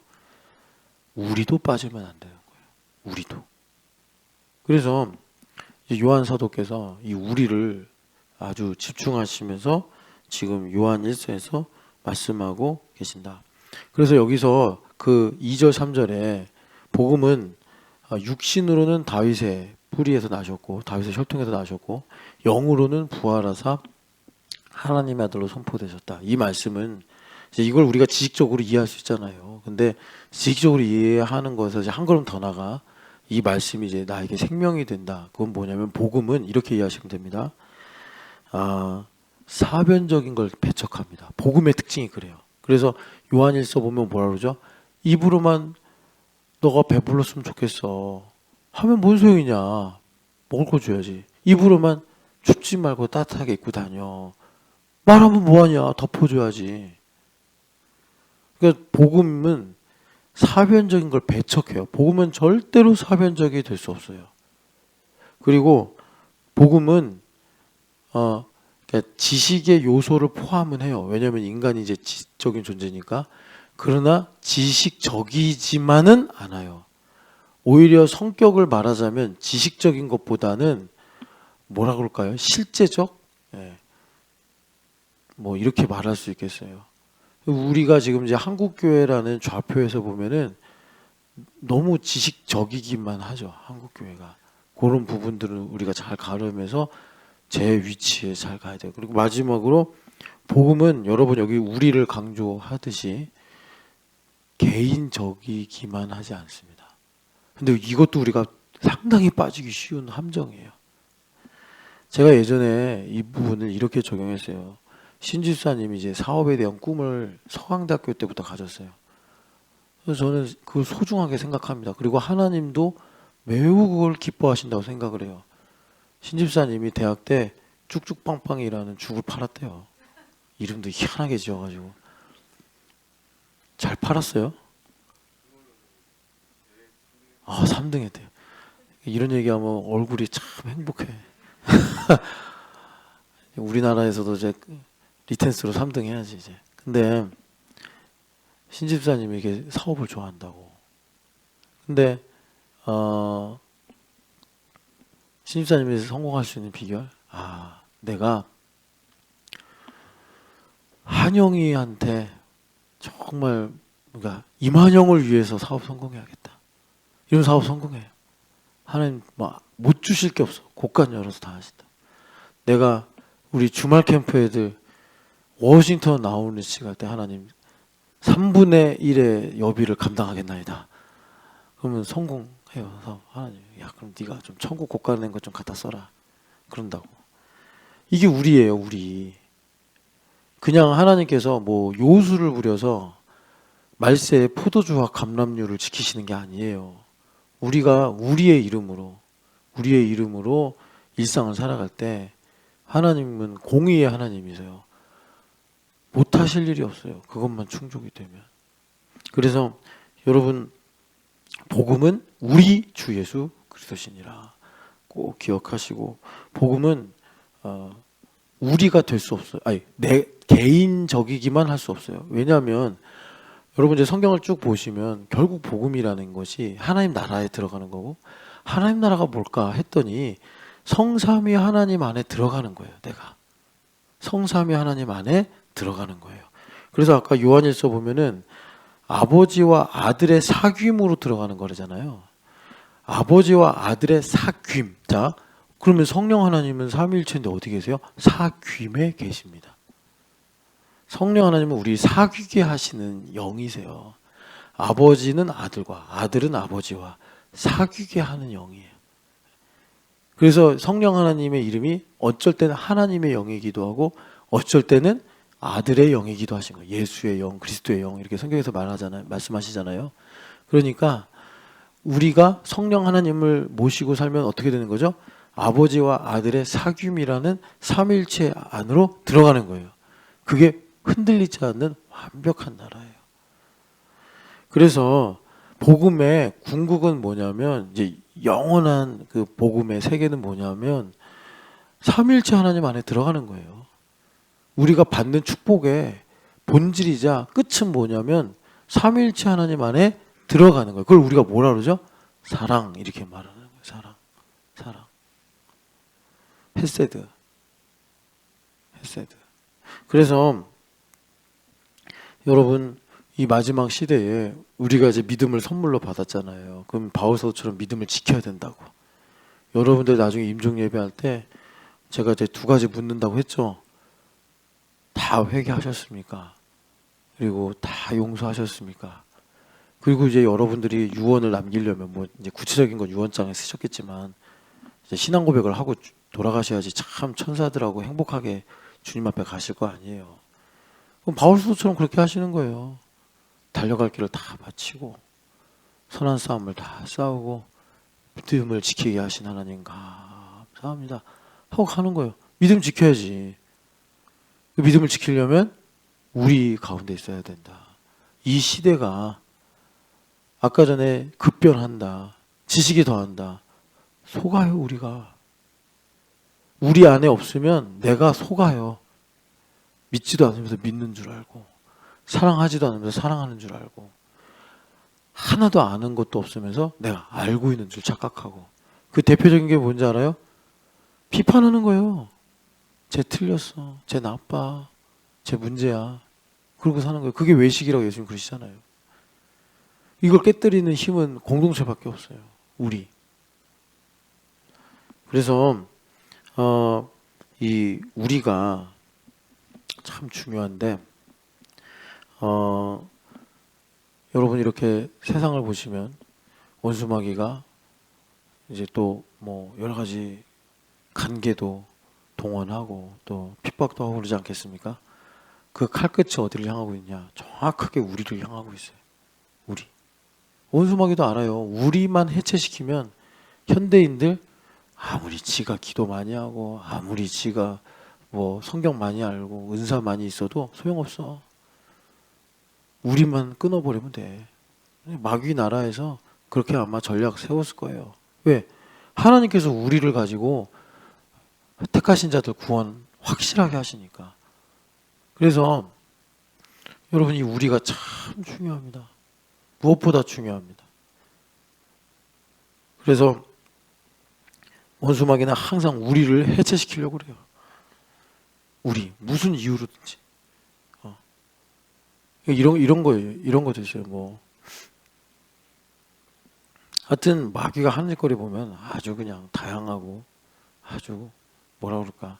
우리도 빠지면 안 되는 거예요. 우리도. 그래서 요한 사도께서 이 우리를 아주 집중하시면서 지금 요한 1서에서 말씀하고 계신다. 그래서 여기서 그 2절 3절에 복음은 육신으로는 다윗의 뿌리에서 나셨고 다윗의 혈통에서 나셨고 영으로는 부활하사 하나님의 아들로 선포되셨다. 이 말씀은 이제 이걸 우리가 지식적으로 이해할 수 있잖아요. 근데 지식적으로 이해하는 것에서 이제 한 걸음 더 나가 이 말씀이 이제 나에게 생명이 된다. 그건 뭐냐면 복음은 이렇게 이해하시면 됩니다. 사변적인 걸 배척합니다. 복음의 특징이 그래요. 그래서 요한일서 보면 뭐라 그러죠? 입으로만 너가 배불렀으면 좋겠어 하면 뭔 소용이냐. 먹을 거 줘야지. 입으로만 춥지 말고 따뜻하게 입고 다녀. 말하면 뭐하냐. 덮어줘야지. 그러니까 복음은 사변적인 걸 배척해요. 복음은 절대로 사변적이 될 수 없어요. 그리고 복음은 그러니까 지식의 요소를 포함은 해요. 왜냐하면 인간이 이제 지식적인 존재니까. 그러나 지식적이지만은 않아요. 오히려 성격을 말하자면 지식적인 것보다는 뭐라 그럴까요? 실제적? 뭐 이렇게 말할 수 있겠어요. 우리가 지금 이제 한국교회라는 좌표에서 보면은 너무 지식적이기만 하죠. 한국교회가. 그런 부분들을 우리가 잘 가르면서 제 위치에 잘 가야 돼요. 그리고 마지막으로 복음은 여러분 여기 우리를 강조하듯이 개인적이기만 하지 않습니다. 근데 이것도 우리가 상당히 빠지기 쉬운 함정이에요. 제가 예전에 이 부분을 이렇게 적용했어요. 신집사님이 이제 사업에 대한 꿈을 서강대학교 때부터 가졌어요. 그래서 저는 그걸 소중하게 생각합니다. 그리고 하나님도 매우 그걸 기뻐하신다고 생각을 해요. 신집사님이 대학 때 쭉쭉빵빵이라는 죽을 팔았대요. 이름도 희한하게 지어가지고. 잘 팔았어요? 3등 했대요. 이런 얘기하면 얼굴이 참 행복해. 우리나라에서도 이제 리텐스로 3등 해야지 이제. 근데 신집사님이 이게 사업을 좋아한다고. 근데 신집사님이 성공할 수 있는 비결? 내가 한영이한테 정말 그러니까 임한영을 위해서 사업 성공해야겠다. 이런 사업 성공해요. 하나님 못 주실 게 없어. 곳간 열어서 다 하신다. 내가 우리 주말 캠프 애들 워싱턴 나오는 시간 때 하나님 3분의 1의 여비를 감당하겠나이다. 그러면 성공해요. 사업. 하나님, 야 그럼 네가 좀 천국 곳간 낸 것 좀 갖다 써라. 그런다고. 이게 우리예요. 우리. 그냥 하나님께서 뭐 요수를 부려서 말세에 포도주와 감람류를 지키시는 게 아니에요. 우리가 우리의 이름으로 일상을 살아갈 때 하나님은 공의의 하나님이세요. 못하실 일이 없어요. 그것만 충족이 되면. 그래서 여러분 복음은 우리 주 예수 그리스도시니라 꼭 기억하시고 복음은 우리가 될 수 없어요. 내 개인적이기만 할 수 없어요. 왜냐하면 여러분 이제 성경을 쭉 보시면 결국 복음이라는 것이 하나님 나라에 들어가는 거고 하나님 나라가 뭘까 했더니 성삼위 하나님 안에 들어가는 거예요. 내가 성삼위 하나님 안에 들어가는 거예요. 그래서 아까 요한일서 보면은 아버지와 아들의 사귐으로 들어가는 거잖아요. 아버지와 아들의 사귐. 자, 그러면 성령 하나님은 삼위일체인데 어디 계세요? 사귐에 계십니다. 성령 하나님은 우리 사귀게 하시는 영이세요. 아버지는 아들과 아들은 아버지와 사귀게 하는 영이에요. 그래서 성령 하나님의 이름이 어쩔 때는 하나님의 영이기도 하고 어쩔 때는 아들의 영이기도 하신 거예요. 예수의 영, 그리스도의 영 이렇게 성경에서 말씀하시잖아요. 그러니까 우리가 성령 하나님을 모시고 살면 어떻게 되는 거죠? 아버지와 아들의 사귐이라는 삼위일체 안으로 들어가는 거예요. 그게 흔들리지 않는 완벽한 나라예요. 그래서 복음의 궁극은 뭐냐면, 이제 영원한 그 복음의 세계는 뭐냐면 삼위일체 하나님 안에 들어가는 거예요. 우리가 받는 축복의 본질이자 끝은 뭐냐면 삼위일체 하나님 안에 들어가는 거예요. 그걸 우리가 뭐라 그러죠? 사랑, 이렇게 말하는 거예요. 사랑. 헤세드. 그래서 여러분, 이 마지막 시대에 우리가 이제 믿음을 선물로 받았잖아요. 그럼 바울서처럼 믿음을 지켜야 된다고. 여러분들 나중에 임종 예배할 때 제가 이제 두 가지 묻는다고 했죠. 다 회개하셨습니까? 그리고 다 용서하셨습니까? 그리고 이제 여러분들이 유언을 남기려면, 뭐 이제 구체적인 건 유언장에 쓰셨겠지만, 이제 신앙 고백을 하고 돌아가셔야지 참 천사들하고 행복하게 주님 앞에 가실 거 아니에요. 그럼 바울서처럼 그렇게 하시는 거예요. 달려갈 길을 다 마치고 선한 싸움을 다 싸우고 믿음을 지키게 하신 하나님 감사합니다 하고 가는 거예요. 믿음 지켜야지. 그 믿음을 지키려면 우리 가운데 있어야 된다. 이 시대가 아까 전에 급변한다, 지식이 더한다, 속아요. 우리가 우리 안에 없으면 내가 속아요. 믿지도 않으면서 믿는 줄 알고, 사랑하지도 않으면서 사랑하는 줄 알고, 하나도 아는 것도 없으면서 내가 알고 있는 줄 착각하고. 그 대표적인 게 뭔지 알아요? 비판하는 거예요. 쟤 틀렸어, 쟤 나빠, 쟤 문제야, 그러고 사는 거예요. 그게 외식이라고 예수님 그러시잖아요. 이걸 깨뜨리는 힘은 공동체밖에 없어요. 우리. 그래서 이 우리가 참 중요한데, 여러분 이렇게 세상을 보시면 원수마귀가 이제 또 뭐 여러 가지 간계도 동원하고 또 핍박도 하고 그러지 않겠습니까? 그 칼끝이 어디를 향하고 있냐? 정확하게 우리를 향하고 있어요. 우리. 원수마귀도 알아요. 우리만 해체시키면 현대인들 아무리 지가 기도 많이 하고 아무리 지가 뭐 성경 많이 알고 은사 많이 있어도 소용없어. 우리만 끊어버리면 돼. 마귀 나라에서 그렇게 아마 전략 세웠을 거예요. 왜? 하나님께서 우리를 가지고 택하신 자들 구원 확실하게 하시니까. 그래서 여러분, 이 우리가 참 중요합니다. 무엇보다 중요합니다. 그래서 원수마귀는 항상 우리를 해체시키려고 그래요. 우리 무슨 이유로든지. 이런 거예요. 이런 것도 있어요. 뭐 하여튼 마귀가 하는 짓거리 보면 아주 그냥 다양하고 아주 뭐라 그럴까,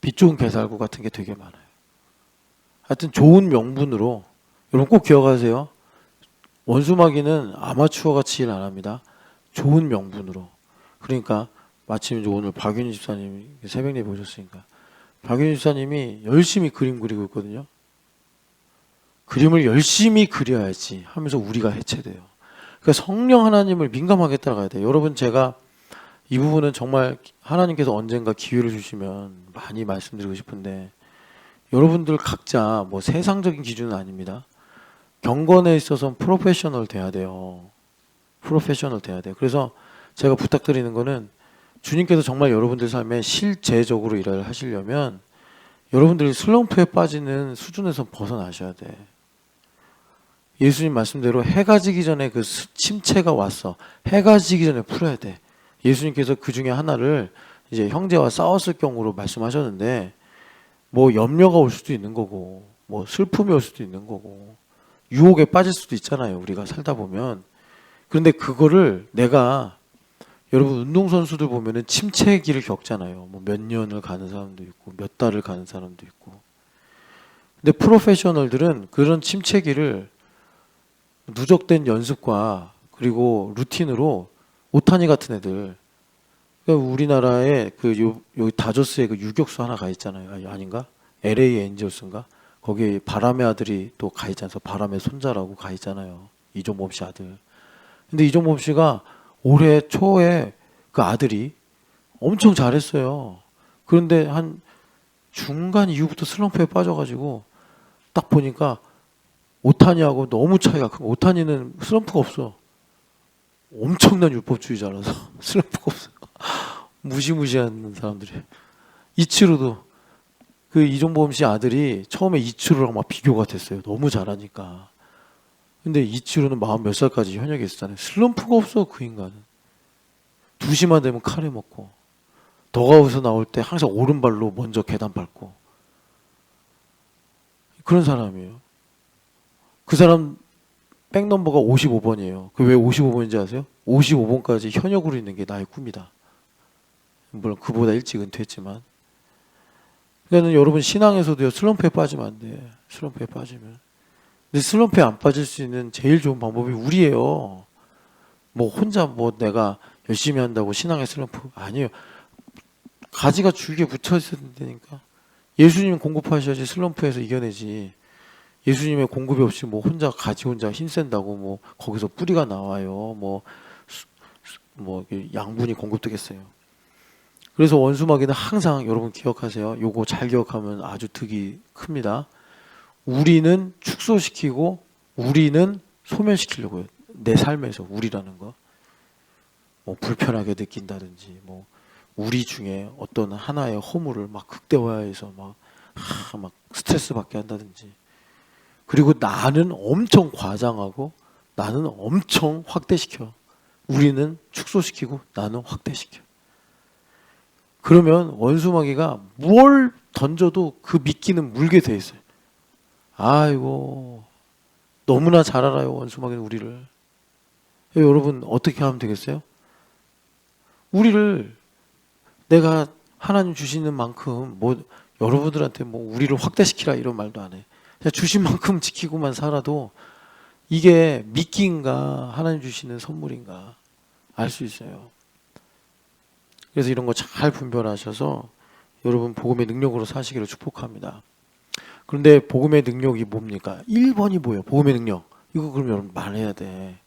빛 좋은 개살구 같은 게 되게 많아요. 하여튼 좋은 명분으로, 여러분 꼭 기억하세요. 원수마귀는 아마추어 같이 일 안 합니다. 좋은 명분으로. 그러니까 마침 이제 오늘 박윤희 집사님이 새벽 예배 오셨으니까 박윤희 집사님이 열심히 그림 그리고 있거든요. 그림을 열심히 그려야지 하면서 우리가 해체돼요. 그러니까 성령 하나님을 민감하게 따라가야 돼요. 여러분, 제가 이 부분은 정말 하나님께서 언젠가 기회를 주시면 많이 말씀드리고 싶은데, 여러분들 각자 뭐 세상적인 기준은 아닙니다. 경건에 있어서 프로페셔널 돼야 돼요. 프로페셔널 돼야 돼요. 그래서 제가 부탁드리는 거는, 주님께서 정말 여러분들 삶에 실제적으로 일을 하시려면 여러분들이 슬럼프에 빠지는 수준에서 벗어나셔야 돼. 예수님 말씀대로 해가 지기 전에 그 침체가 왔어. 해가 지기 전에 풀어야 돼. 예수님께서 그 중에 하나를 이제 형제와 싸웠을 경우로 말씀하셨는데, 뭐 염려가 올 수도 있는 거고, 뭐 슬픔이 올 수도 있는 거고, 유혹에 빠질 수도 있잖아요. 우리가 살다 보면. 그런데 그거를 내가, 여러분 운동선수들 보면은 침체의 길을 겪잖아요. 뭐 몇 년을 가는 사람도 있고 몇 달을 가는 사람도 있고. 근데 프로페셔널들은 그런 침체기를 누적된 연습과 그리고 루틴으로, 오타니 같은 애들, 그러니까 우리나라에 그 여기 다저스에 그 유격수 하나 가 있잖아요. 아닌가? LA 엔젤스인가? 거기 바람의 아들이 또 가 있지 않아서 바람의 손자라고 가 있잖아요. 이종범 씨 아들. 근데 이종범 씨가 올해 초에 그 아들이 엄청 잘했어요. 그런데 한 중간 이후부터 슬럼프에 빠져가지고 딱 보니까 오타니하고 너무 차이가 크고, 오타니는 슬럼프가 없어. 엄청난 율법주의자라서 슬럼프가 없어. 무시무시한 사람들이. 이치로도 그 이종범 씨 아들이 처음에 이치로랑 막 비교가 됐어요. 너무 잘하니까. 근데 이치로는 40 몇 살까지 현역에 있었잖아요. 슬럼프가 없어 그 인간은. 2시만 되면 카레 먹고, 더가웃에서 나올 때 항상 오른발로 먼저 계단 밟고, 그런 사람이에요. 그 사람 백넘버가 55번이에요. 그 왜 55번인지 아세요? 55번까지 현역으로 있는 게 나의 꿈이다. 물론 그보다 일찍 은퇴했지만. 그러니까 여러분 신앙에서도요, 슬럼프에 빠지면 안 돼. 슬럼프에 빠지면. 근데 슬럼프에 안 빠질 수 있는 제일 좋은 방법이 우리예요. 뭐 혼자 뭐 내가 열심히 한다고 신앙의 슬럼프 아니에요. 가지가 줄기에 붙어 있어야 된다니까. 예수님 공급하셔야지 슬럼프에서 이겨내지. 예수님의 공급이 없이 뭐 가지 혼자 힘센다고 뭐 거기서 뿌리가 나와요. 뭐 양분이 공급되겠어요. 그래서 원수마귀는 항상 여러분 기억하세요. 요거 잘 기억하면 아주 득이 큽니다. 우리는 축소시키고 우리는 소멸시키려고 해요. 내 삶에서 우리라는 거. 뭐 불편하게 느낀다든지, 뭐 우리 중에 어떤 하나의 허물을 막 극대화해서 막 스트레스 받게 한다든지. 그리고 나는 엄청 과장하고 나는 엄청 확대시켜. 우리는 축소시키고 나는 확대시켜. 그러면 원수마귀가 뭘 던져도 그 미끼는 물게 돼 있어요. 아이고, 너무나 잘 알아요, 원수마귀는 우리를. 여러분 어떻게 하면 되겠어요? 우리를, 내가 하나님 주시는 만큼 뭐 여러분들한테 뭐 우리를 확대시키라 이런 말도 안 해. 그냥 주신 만큼 지키고만 살아도 이게 미끼인가 하나님 주시는 선물인가 알 수 있어요. 그래서 이런 거 잘 분별하셔서 여러분 복음의 능력으로 사시기를 축복합니다. 그런데 복음의 능력이 뭡니까? 1번이 뭐예요? 복음의 능력. 이거 그럼 여러분 말해야 돼.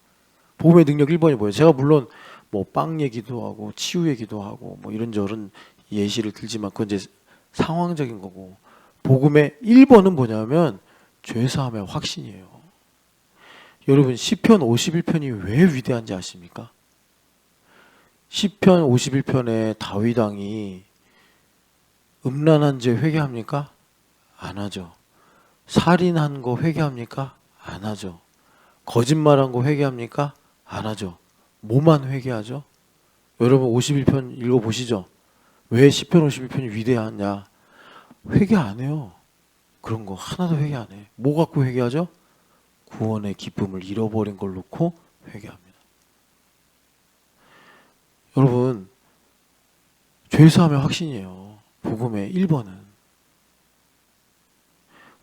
복음의 능력 1번이 뭐예요? 제가 물론 뭐 빵 얘기도 하고 치유 얘기도 하고 뭐 이런저런 예시를 들지만 그건 이제 상황적인 거고, 복음의 1번은 뭐냐면 죄사함의 확신이에요. 여러분 시편 51편이 왜 위대한지 아십니까? 시편 51편에 다윗 왕이 음란한 죄 회개합니까? 안 하죠. 살인한 거 회개합니까? 안 하죠. 거짓말한 거 회개합니까? 안 하죠. 뭐만 회개하죠? 여러분 51편 읽어보시죠. 왜 시편 51편이 위대하냐? 회개 안 해요. 그런 거 하나도 회개 안 해. 뭐 갖고 회개하죠? 구원의 기쁨을 잃어버린 걸 놓고 회개합니다. 여러분 죄사함의 확신이에요. 복음의 1번은.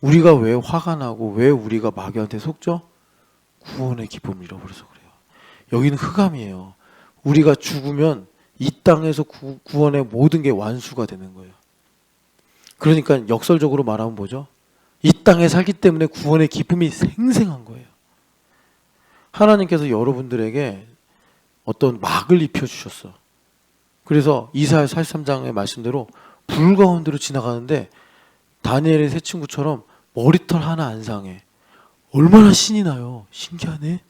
우리가 왜 화가 나고 왜 우리가 마귀한테 속죠? 구원의 기쁨을 잃어버려서 그래요. 여기는 흑암이에요. 우리가 죽으면 이 땅에서 구원의 모든 게 완수가 되는 거예요. 그러니까 역설적으로 말하면 뭐죠? 이 땅에 살기 때문에 구원의 기쁨이 생생한 거예요. 하나님께서 여러분들에게 어떤 막을 입혀주셨어. 그래서 이사야 43장의 말씀대로 불 가운데로 지나가는데 다니엘의 세 친구처럼 머리털 하나 안 상해. 얼마나 신이 나요. 신기하네.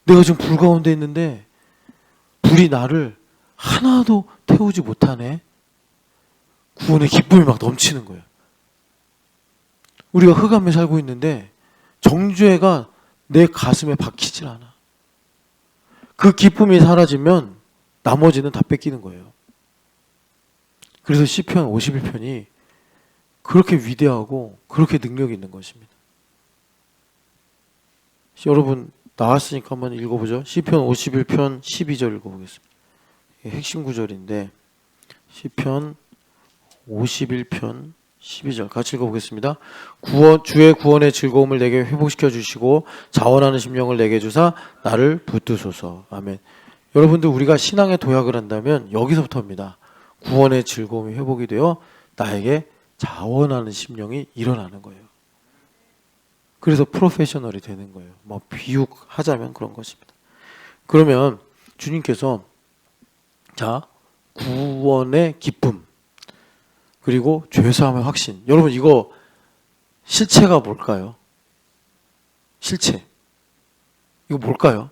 내가 지금 불 가운데 있는데 불이 나를 하나도 태우지 못하네. 구원의 기쁨이 막 넘치는 거예요. 우리가 흑암에 살고 있는데 정죄가 내 가슴에 박히질 않아. 그 기쁨이 사라지면 나머지는 다 뺏기는 거예요. 그래서 시편 51편이 그렇게 위대하고 그렇게 능력이 있는 것입니다. 여러분 나왔으니까 한번 읽어보죠. 시편 51편 12절 읽어보겠습니다. 핵심 구절인데 시편 51편 12절 같이 읽어보겠습니다. 주의 구원의 즐거움을 내게 회복시켜 주시고 자원하는 심령을 내게 주사 나를 붙드소서. 아멘. 여러분들 우리가 신앙의 도약을 한다면 여기서부터입니다. 구원의 즐거움이 회복이 되어 나에게 자원하는 심령이 일어나는 거예요. 그래서 프로페셔널이 되는 거예요. 뭐 비유하자면 그런 것입니다. 그러면 주님께서 자, 구원의 기쁨 그리고 죄사함의 확신. 여러분 이거 실체가 뭘까요? 실체. 이거 뭘까요?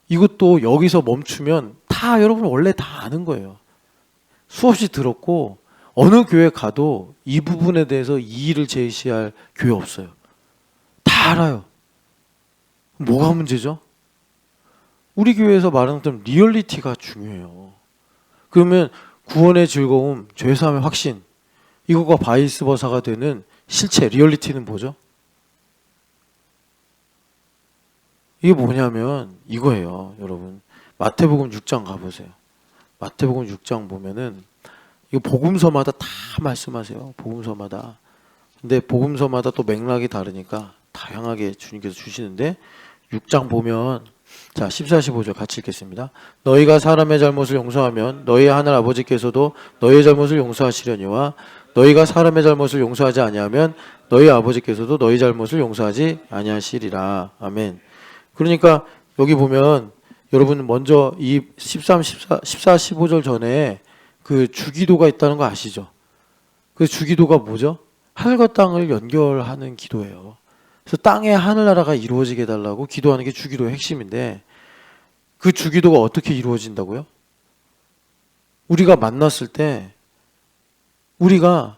이것도 여기서 멈추면 다 여러분 원래 다 아는 거예요. 수없이 들었고 어느 교회 가도 이 부분에 대해서 이의를 제시할 교회 없어요. 다 알아요. 뭐가 문제죠? 우리 교회에서 말하는 것처럼 리얼리티가 중요해요. 그러면 구원의 즐거움, 죄사함의 확신 이거가 바이스 버사가 되는 실체, 리얼리티는 뭐죠? 이게 뭐냐면 이거예요, 여러분. 마태복음 6장 가보세요. 마태복음 6장 보면은 이거 복음서마다 다 말씀하세요. 복음서마다. 근데 복음서마다 또 맥락이 다르니까 다양하게 주님께서 주시는데 6장 보면 자 14, 15절 같이 읽겠습니다. 너희가 사람의 잘못을 용서하면 너희 하늘 아버지께서도 너희의 잘못을 용서하시려니와 너희가 사람의 잘못을 용서하지 아니하면 너희 아버지께서도 너희 잘못을 용서하지 아니하시리라. 아멘. 그러니까 여기 보면 여러분 먼저 이 14, 15절 전에 그 주기도가 있다는 거 아시죠? 그 주기도가 뭐죠? 하늘과 땅을 연결하는 기도예요. 그래서 땅에 하늘나라가 이루어지게 해달라고 기도하는 게 주기도의 핵심인데 그 주기도가 어떻게 이루어진다고요? 우리가 만났을 때 우리가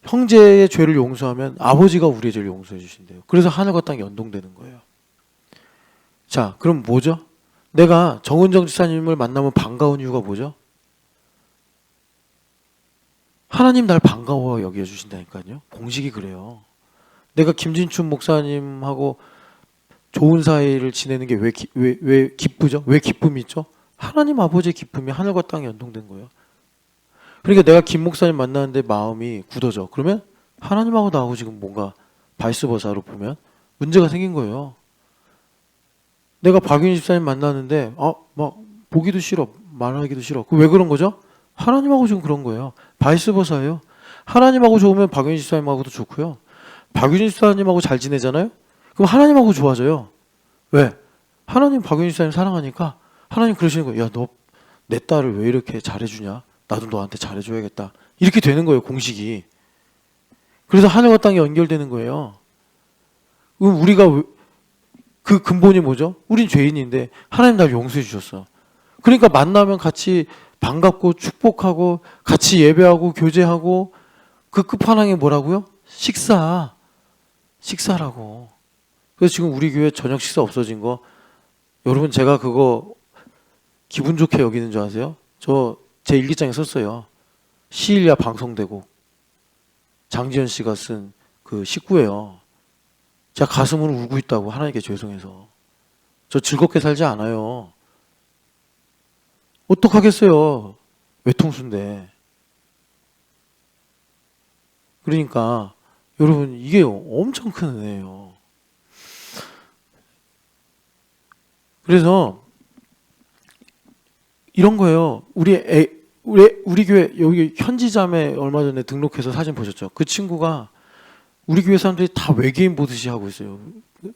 형제의 죄를 용서하면 아버지가 우리의 죄를 용서해 주신대요. 그래서 하늘과 땅이 연동되는 거예요. 자, 그럼 뭐죠? 내가 정은정 지사님을 만나면 반가운 이유가 뭐죠? 하나님 날 반가워 여겨주신다니까요. 공식이 그래요. 내가 김진춘 목사님하고 좋은 사이를 지내는 게 왜 기쁘죠? 왜 기쁨이 있죠? 하나님 아버지의 기쁨이 하늘과 땅에 연동된 거예요. 그러니까 내가 김 목사님 만나는데 마음이 굳어져. 그러면 하나님하고 나하고 지금 뭔가 바이스버사로 보면 문제가 생긴 거예요. 내가 박윤희 집사님 만나는데 막 보기도 싫어. 말하기도 싫어. 왜 그런 거죠? 하나님하고 지금 그런 거예요. 바이스버사예요. 하나님하고 좋으면 박윤희 집사님하고도 좋고요. 박윤희 집사님하고 잘 지내잖아요? 그럼 하나님하고 좋아져요. 왜? 하나님 박윤희 집사님 사랑하니까 하나님 그러시는 거예요. 야, 너 내 딸을 왜 이렇게 잘해주냐? 나도 너한테 잘해줘야겠다. 이렇게 되는 거예요, 공식이. 그래서 하늘과 땅이 연결되는 거예요. 그럼 우리가 그 근본이 뭐죠? 우린 죄인인데 하나님 날 용서해 주셨어. 그러니까 만나면 같이 반갑고 축복하고 같이 예배하고 교제하고 그 끝판왕이 뭐라고요? 식사라고. 그래서 지금 우리 교회 저녁 식사 없어진 거 여러분 제가 그거 기분 좋게 여기는 줄 아세요? 저 제 일기장에 썼어요. 시일야 방송되고 장지현 씨가 쓴 그 19예요. 제가 가슴으로 울고 있다고 하나님께 죄송해서. 저 즐겁게 살지 않아요. 어떡하겠어요. 외통수인데. 그러니까 여러분 이게 엄청 큰 은혜예요. 그래서 이런 거예요. 우리 교회 여기 현지자매 얼마 전에 등록해서 사진 보셨죠? 그 친구가 우리 교회 사람들이 다 외계인 보듯이 하고 있어요.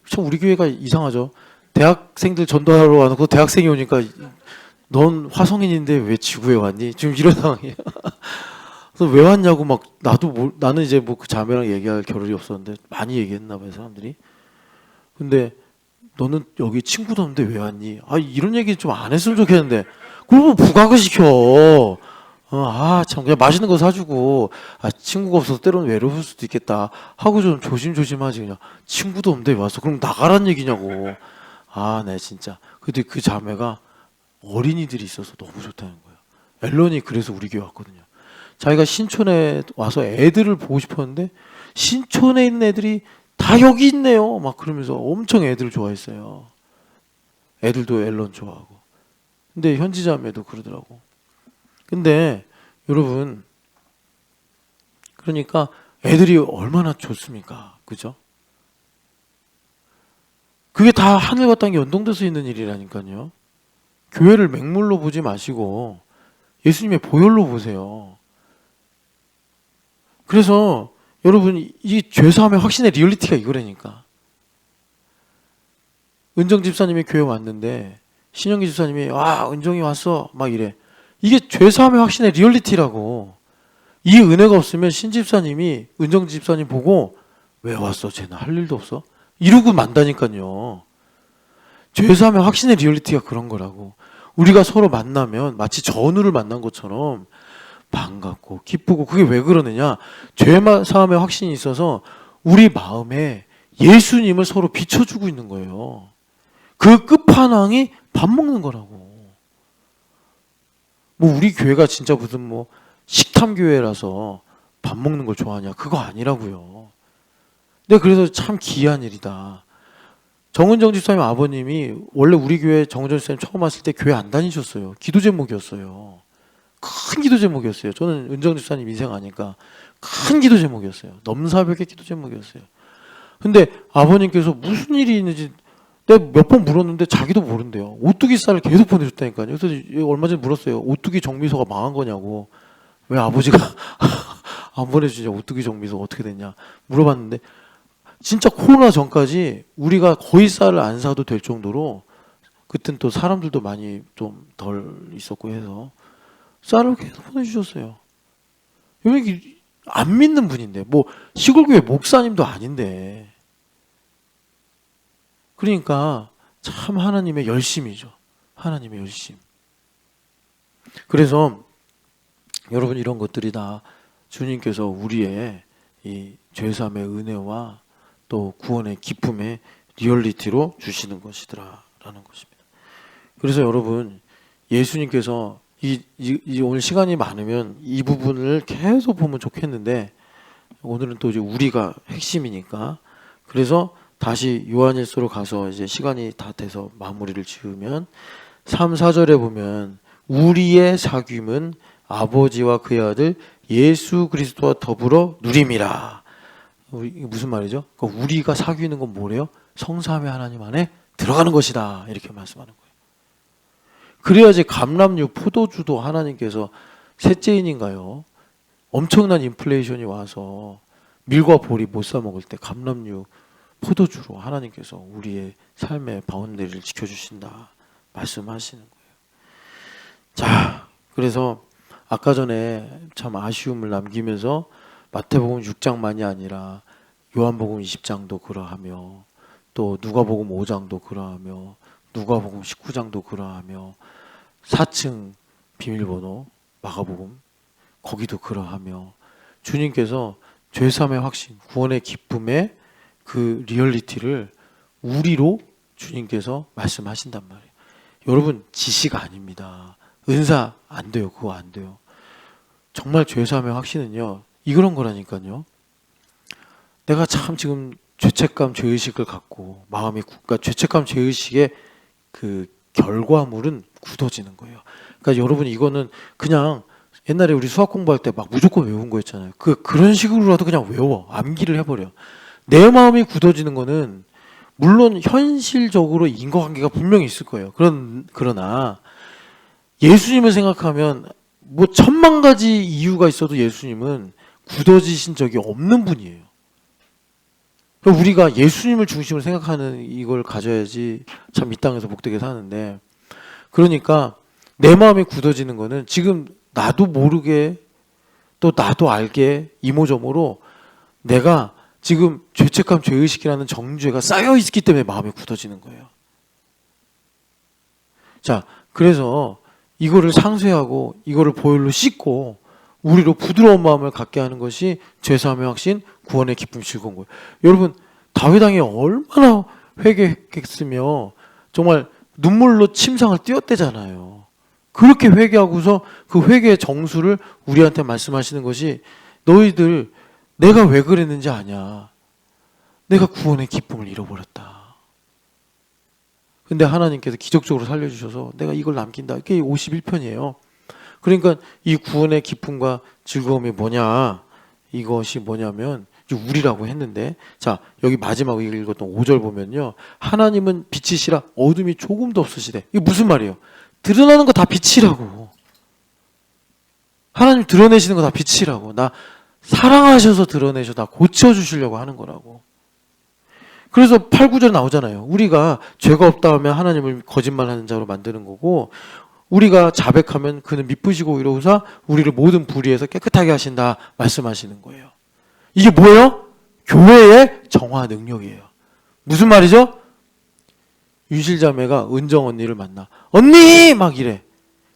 참 우리 교회가 이상하죠. 대학생들 전도하러 와놓고 대학생이 오니까 넌 화성인인데 왜 지구에 왔니? 지금 이런 상황이에요. 그래서 왜 왔냐고 막 나는 이제 뭐 그 자매랑 얘기할 겨를이 없었는데 많이 얘기했나 봐요 사람들이. 근데 너는 여기 친구도 없는데 왜 왔니? 이런 얘기 좀 안 했으면 좋겠는데 그걸 뭐 부각을 시켜. 참 그냥 맛있는 거 사주고 친구가 없어서 때로는 외로울 수도 있겠다 하고 좀 조심조심하지. 그냥 친구도 없는데 와서 그럼 나가란 얘기냐고. 네 진짜. 근데 그 자매가 어린이들이 있어서 너무 좋다는 거예요. 앨런이 그래서 우리 교회 왔거든요. 자기가 신촌에 와서 애들을 보고 싶었는데 신촌에 있는 애들이 다 여기 있네요. 막 그러면서 엄청 애들을 좋아했어요. 애들도 앨런 좋아하고. 근데 현지자매도 그러더라고. 근데 여러분 그러니까 애들이 얼마나 좋습니까? 그죠? 그게 다 하늘과 땅이 연동돼서 있는 일이라니까요. 교회를 맹물로 보지 마시고 예수님의 보혈로 보세요. 그래서 여러분, 이 죄사함의 확신의 리얼리티가 이거라니까. 은정 집사님이 교회 왔는데 신영기 집사님이 은정이 왔어 막 이래. 이게 죄사함의 확신의 리얼리티라고. 이 은혜가 없으면 신 집사님이 은정 집사님 보고 왜 왔어? 쟤는 할 일도 없어? 이러고 만다니까요. 죄사함의 확신의 리얼리티가 그런 거라고. 우리가 서로 만나면 마치 전우를 만난 것처럼 반갑고 기쁘고, 그게 왜 그러느냐? 죄사함의 확신이 있어서 우리 마음에 예수님을 서로 비춰주고 있는 거예요. 그 끝판왕이 밥 먹는 거라고. 뭐 우리 교회가 진짜 무슨 뭐 식탐 교회라서 밥 먹는 걸 좋아하냐? 그거 아니라고요. 근데 그래서 참 기이한 일이다. 정은정 집사님 아버님이 원래 우리 교회 정은정 집사님 처음 왔을 때 교회 안 다니셨어요. 기도 제목이었어요. 큰 기도 제목이었어요. 저는 은정 집사님 인생 아니까 큰 기도 제목이었어요. 넘사벽의 기도 제목이었어요. 근데 아버님께서 무슨 일이 있는지 내가 몇 번 물었는데 자기도 모른대요. 오뚜기 쌀을 계속 보내줬다니까요. 그래서 얼마 전에 물었어요. 오뚜기 정미소가 망한 거냐고. 왜 아버지가 안 보내주냐, 오뚜기 정미소 어떻게 됐냐 물어봤는데, 진짜 코로나 전까지 우리가 거의 쌀을 안 사도 될 정도로, 그땐 또 사람들도 많이 좀 덜 있었고 해서 쌀을 계속 보내주셨어요. 여기 안 믿는 분인데, 뭐 시골교회 목사님도 아닌데. 그러니까 참 하나님의 열심이죠. 하나님의 열심. 그래서 여러분, 이런 것들이 다 주님께서 우리의 이 죄사함의 은혜와 또 구원의 기쁨의 리얼리티로 주시는 것이더라라는 것입니다. 그래서 여러분, 예수님께서 오늘 시간이 많으면 이 부분을 계속 보면 좋겠는데, 오늘은 또 이제 우리가 핵심이니까, 그래서 다시 요한일서로 가서 이제 시간이 다 돼서 마무리를 지으면 3, 4절에 보면 우리의 사귐은 아버지와 그의 아들 예수 그리스도와 더불어 누림이라. 이게 무슨 말이죠? 그러니까 우리가 사귀는 건 뭐래요? 성삼위 하나님 안에 들어가는 것이다. 이렇게 말씀하는 거예요. 그래야지 감람류, 포도주도 하나님께서 셋째인인가요? 엄청난 인플레이션이 와서 밀과 볼이 못 사 먹을 때 감람류, 포도주로 하나님께서 우리의 삶의 바운더리를 지켜주신다 말씀하시는 거예요. 자, 그래서 아까 전에 참 아쉬움을 남기면서 마태복음 6장만이 아니라 요한복음 20장도 그러하며, 또 누가복음 5장도 그러하며, 누가복음 19장도 그러하며, 4층 비밀번호 마가복음 거기도 그러하며, 주님께서 죄사함의 확신, 구원의 기쁨의 그 리얼리티를 우리로 주님께서 말씀하신단 말이에요. 여러분, 지시가 아닙니다. 은사 안 돼요. 그거 안 돼요. 정말 죄사함의 확신은요, 이런 거라니까요. 내가 참 지금 죄책감, 죄의식을 갖고 마음이, 그러니까 죄책감, 죄의식의 그 결과물은 굳어지는 거예요. 그러니까 여러분, 이거는 그냥 옛날에 우리 수학 공부할 때 막 무조건 외운 거였잖아요. 그런 식으로라도 그냥 외워. 암기를 해버려. 내 마음이 굳어지는 거는 물론 현실적으로 인과관계가 분명히 있을 거예요. 그러나 예수님을 생각하면 뭐 천만 가지 이유가 있어도 예수님은 굳어지신 적이 없는 분이에요. 우리가 예수님을 중심으로 생각하는 이걸 가져야지 참 이 땅에서 복되게 사는데, 그러니까 내 마음이 굳어지는 거는 지금 나도 모르게 또 나도 알게 이모저모로 내가 지금 죄책감, 죄의식이라는 정죄가 쌓여 있기 때문에 마음이 굳어지는 거예요. 자, 그래서 이거를 상쇄하고 이거를 보혈로 씻고 우리로 부드러운 마음을 갖게 하는 것이 죄사함의 확신, 구원의 기쁨, 즐거운 거예요. 여러분, 다윗 왕이 얼마나 회개했으며 정말 눈물로 침상을 띄었대잖아요. 그렇게 회개하고서 그 회개의 정수를 우리한테 말씀하시는 것이, 너희들 내가 왜 그랬는지 아냐? 내가 구원의 기쁨을 잃어버렸다. 근데 하나님께서 기적적으로 살려주셔서 내가 이걸 남긴다. 이게 51편이에요. 그러니까 이 구원의 기쁨과 즐거움이 뭐냐? 이것이 뭐냐면 우리라고 했는데, 자, 여기 마지막에 읽었던 5절 보면요, 하나님은 빛이시라 어둠이 조금도 없으시대. 이게 무슨 말이에요? 드러나는 거 다 빛이라고. 하나님 드러내시는 거 다 빛이라고. 사랑하셔서 드러내셔 다 고쳐주시려고 하는 거라고. 그래서 8, 9절에 나오잖아요. 우리가 죄가 없다 하면 하나님을 거짓말하는 자로 만드는 거고, 우리가 자백하면 그는 미쁘시고 이로우사 우리를 모든 불의에서 깨끗하게 하신다 말씀하시는 거예요. 이게 뭐예요? 교회의 정화 능력이에요. 무슨 말이죠? 윤실자매가 은정 언니를 만나. 언니! 막 이래.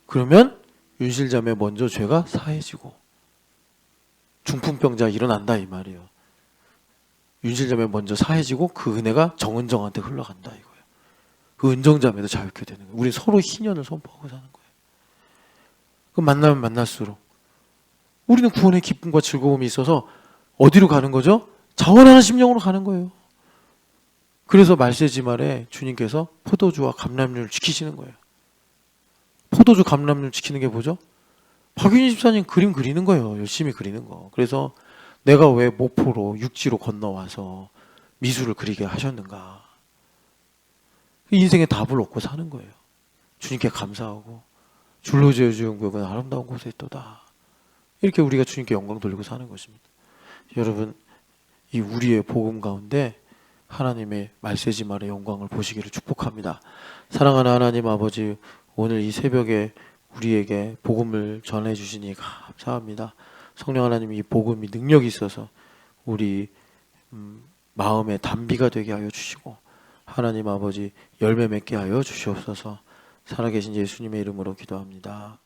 그러면 윤실자매 먼저 죄가 사해지고 중풍병자 일어난다 이 말이에요. 윤실자매 먼저 사해지고 그 은혜가 정은정한테 흘러간다 이거예요. 그 은정자매도 자유케 되는 거예요. 우리 서로 희년을 선포하고 사는 거예요. 그 만나면 만날수록 우리는 구원의 기쁨과 즐거움이 있어서 어디로 가는 거죠? 자원하는 심령으로 가는 거예요. 그래서 말세지 말에 주님께서 포도주와 감람류를 지키시는 거예요. 포도주 감람류 지키는 게 뭐죠? 박윤희 집사님 그림 그리는 거예요. 열심히 그리는 거. 그래서 내가 왜 목포로 육지로 건너와서 미술을 그리게 하셨는가. 인생의 답을 얻고 사는 거예요. 주님께 감사하고 줄로 지어주는 구역은 아름다운 곳에 있도다. 이렇게 우리가 주님께 영광 돌리고 사는 것입니다. 여러분, 이 우리의 복음 가운데 하나님의 말세지 말의 영광을 보시기를 축복합니다. 사랑하는 하나님 아버지, 오늘 이 새벽에 우리에게 복음을 전해주시니 감사합니다. 성령 하나님, 이 복음이 능력이 있어서 우리 마음의 단비가 되게 하여 주시고, 하나님 아버지 열매 맺게 하여 주시옵소서. 살아계신 예수님의 이름으로 기도합니다.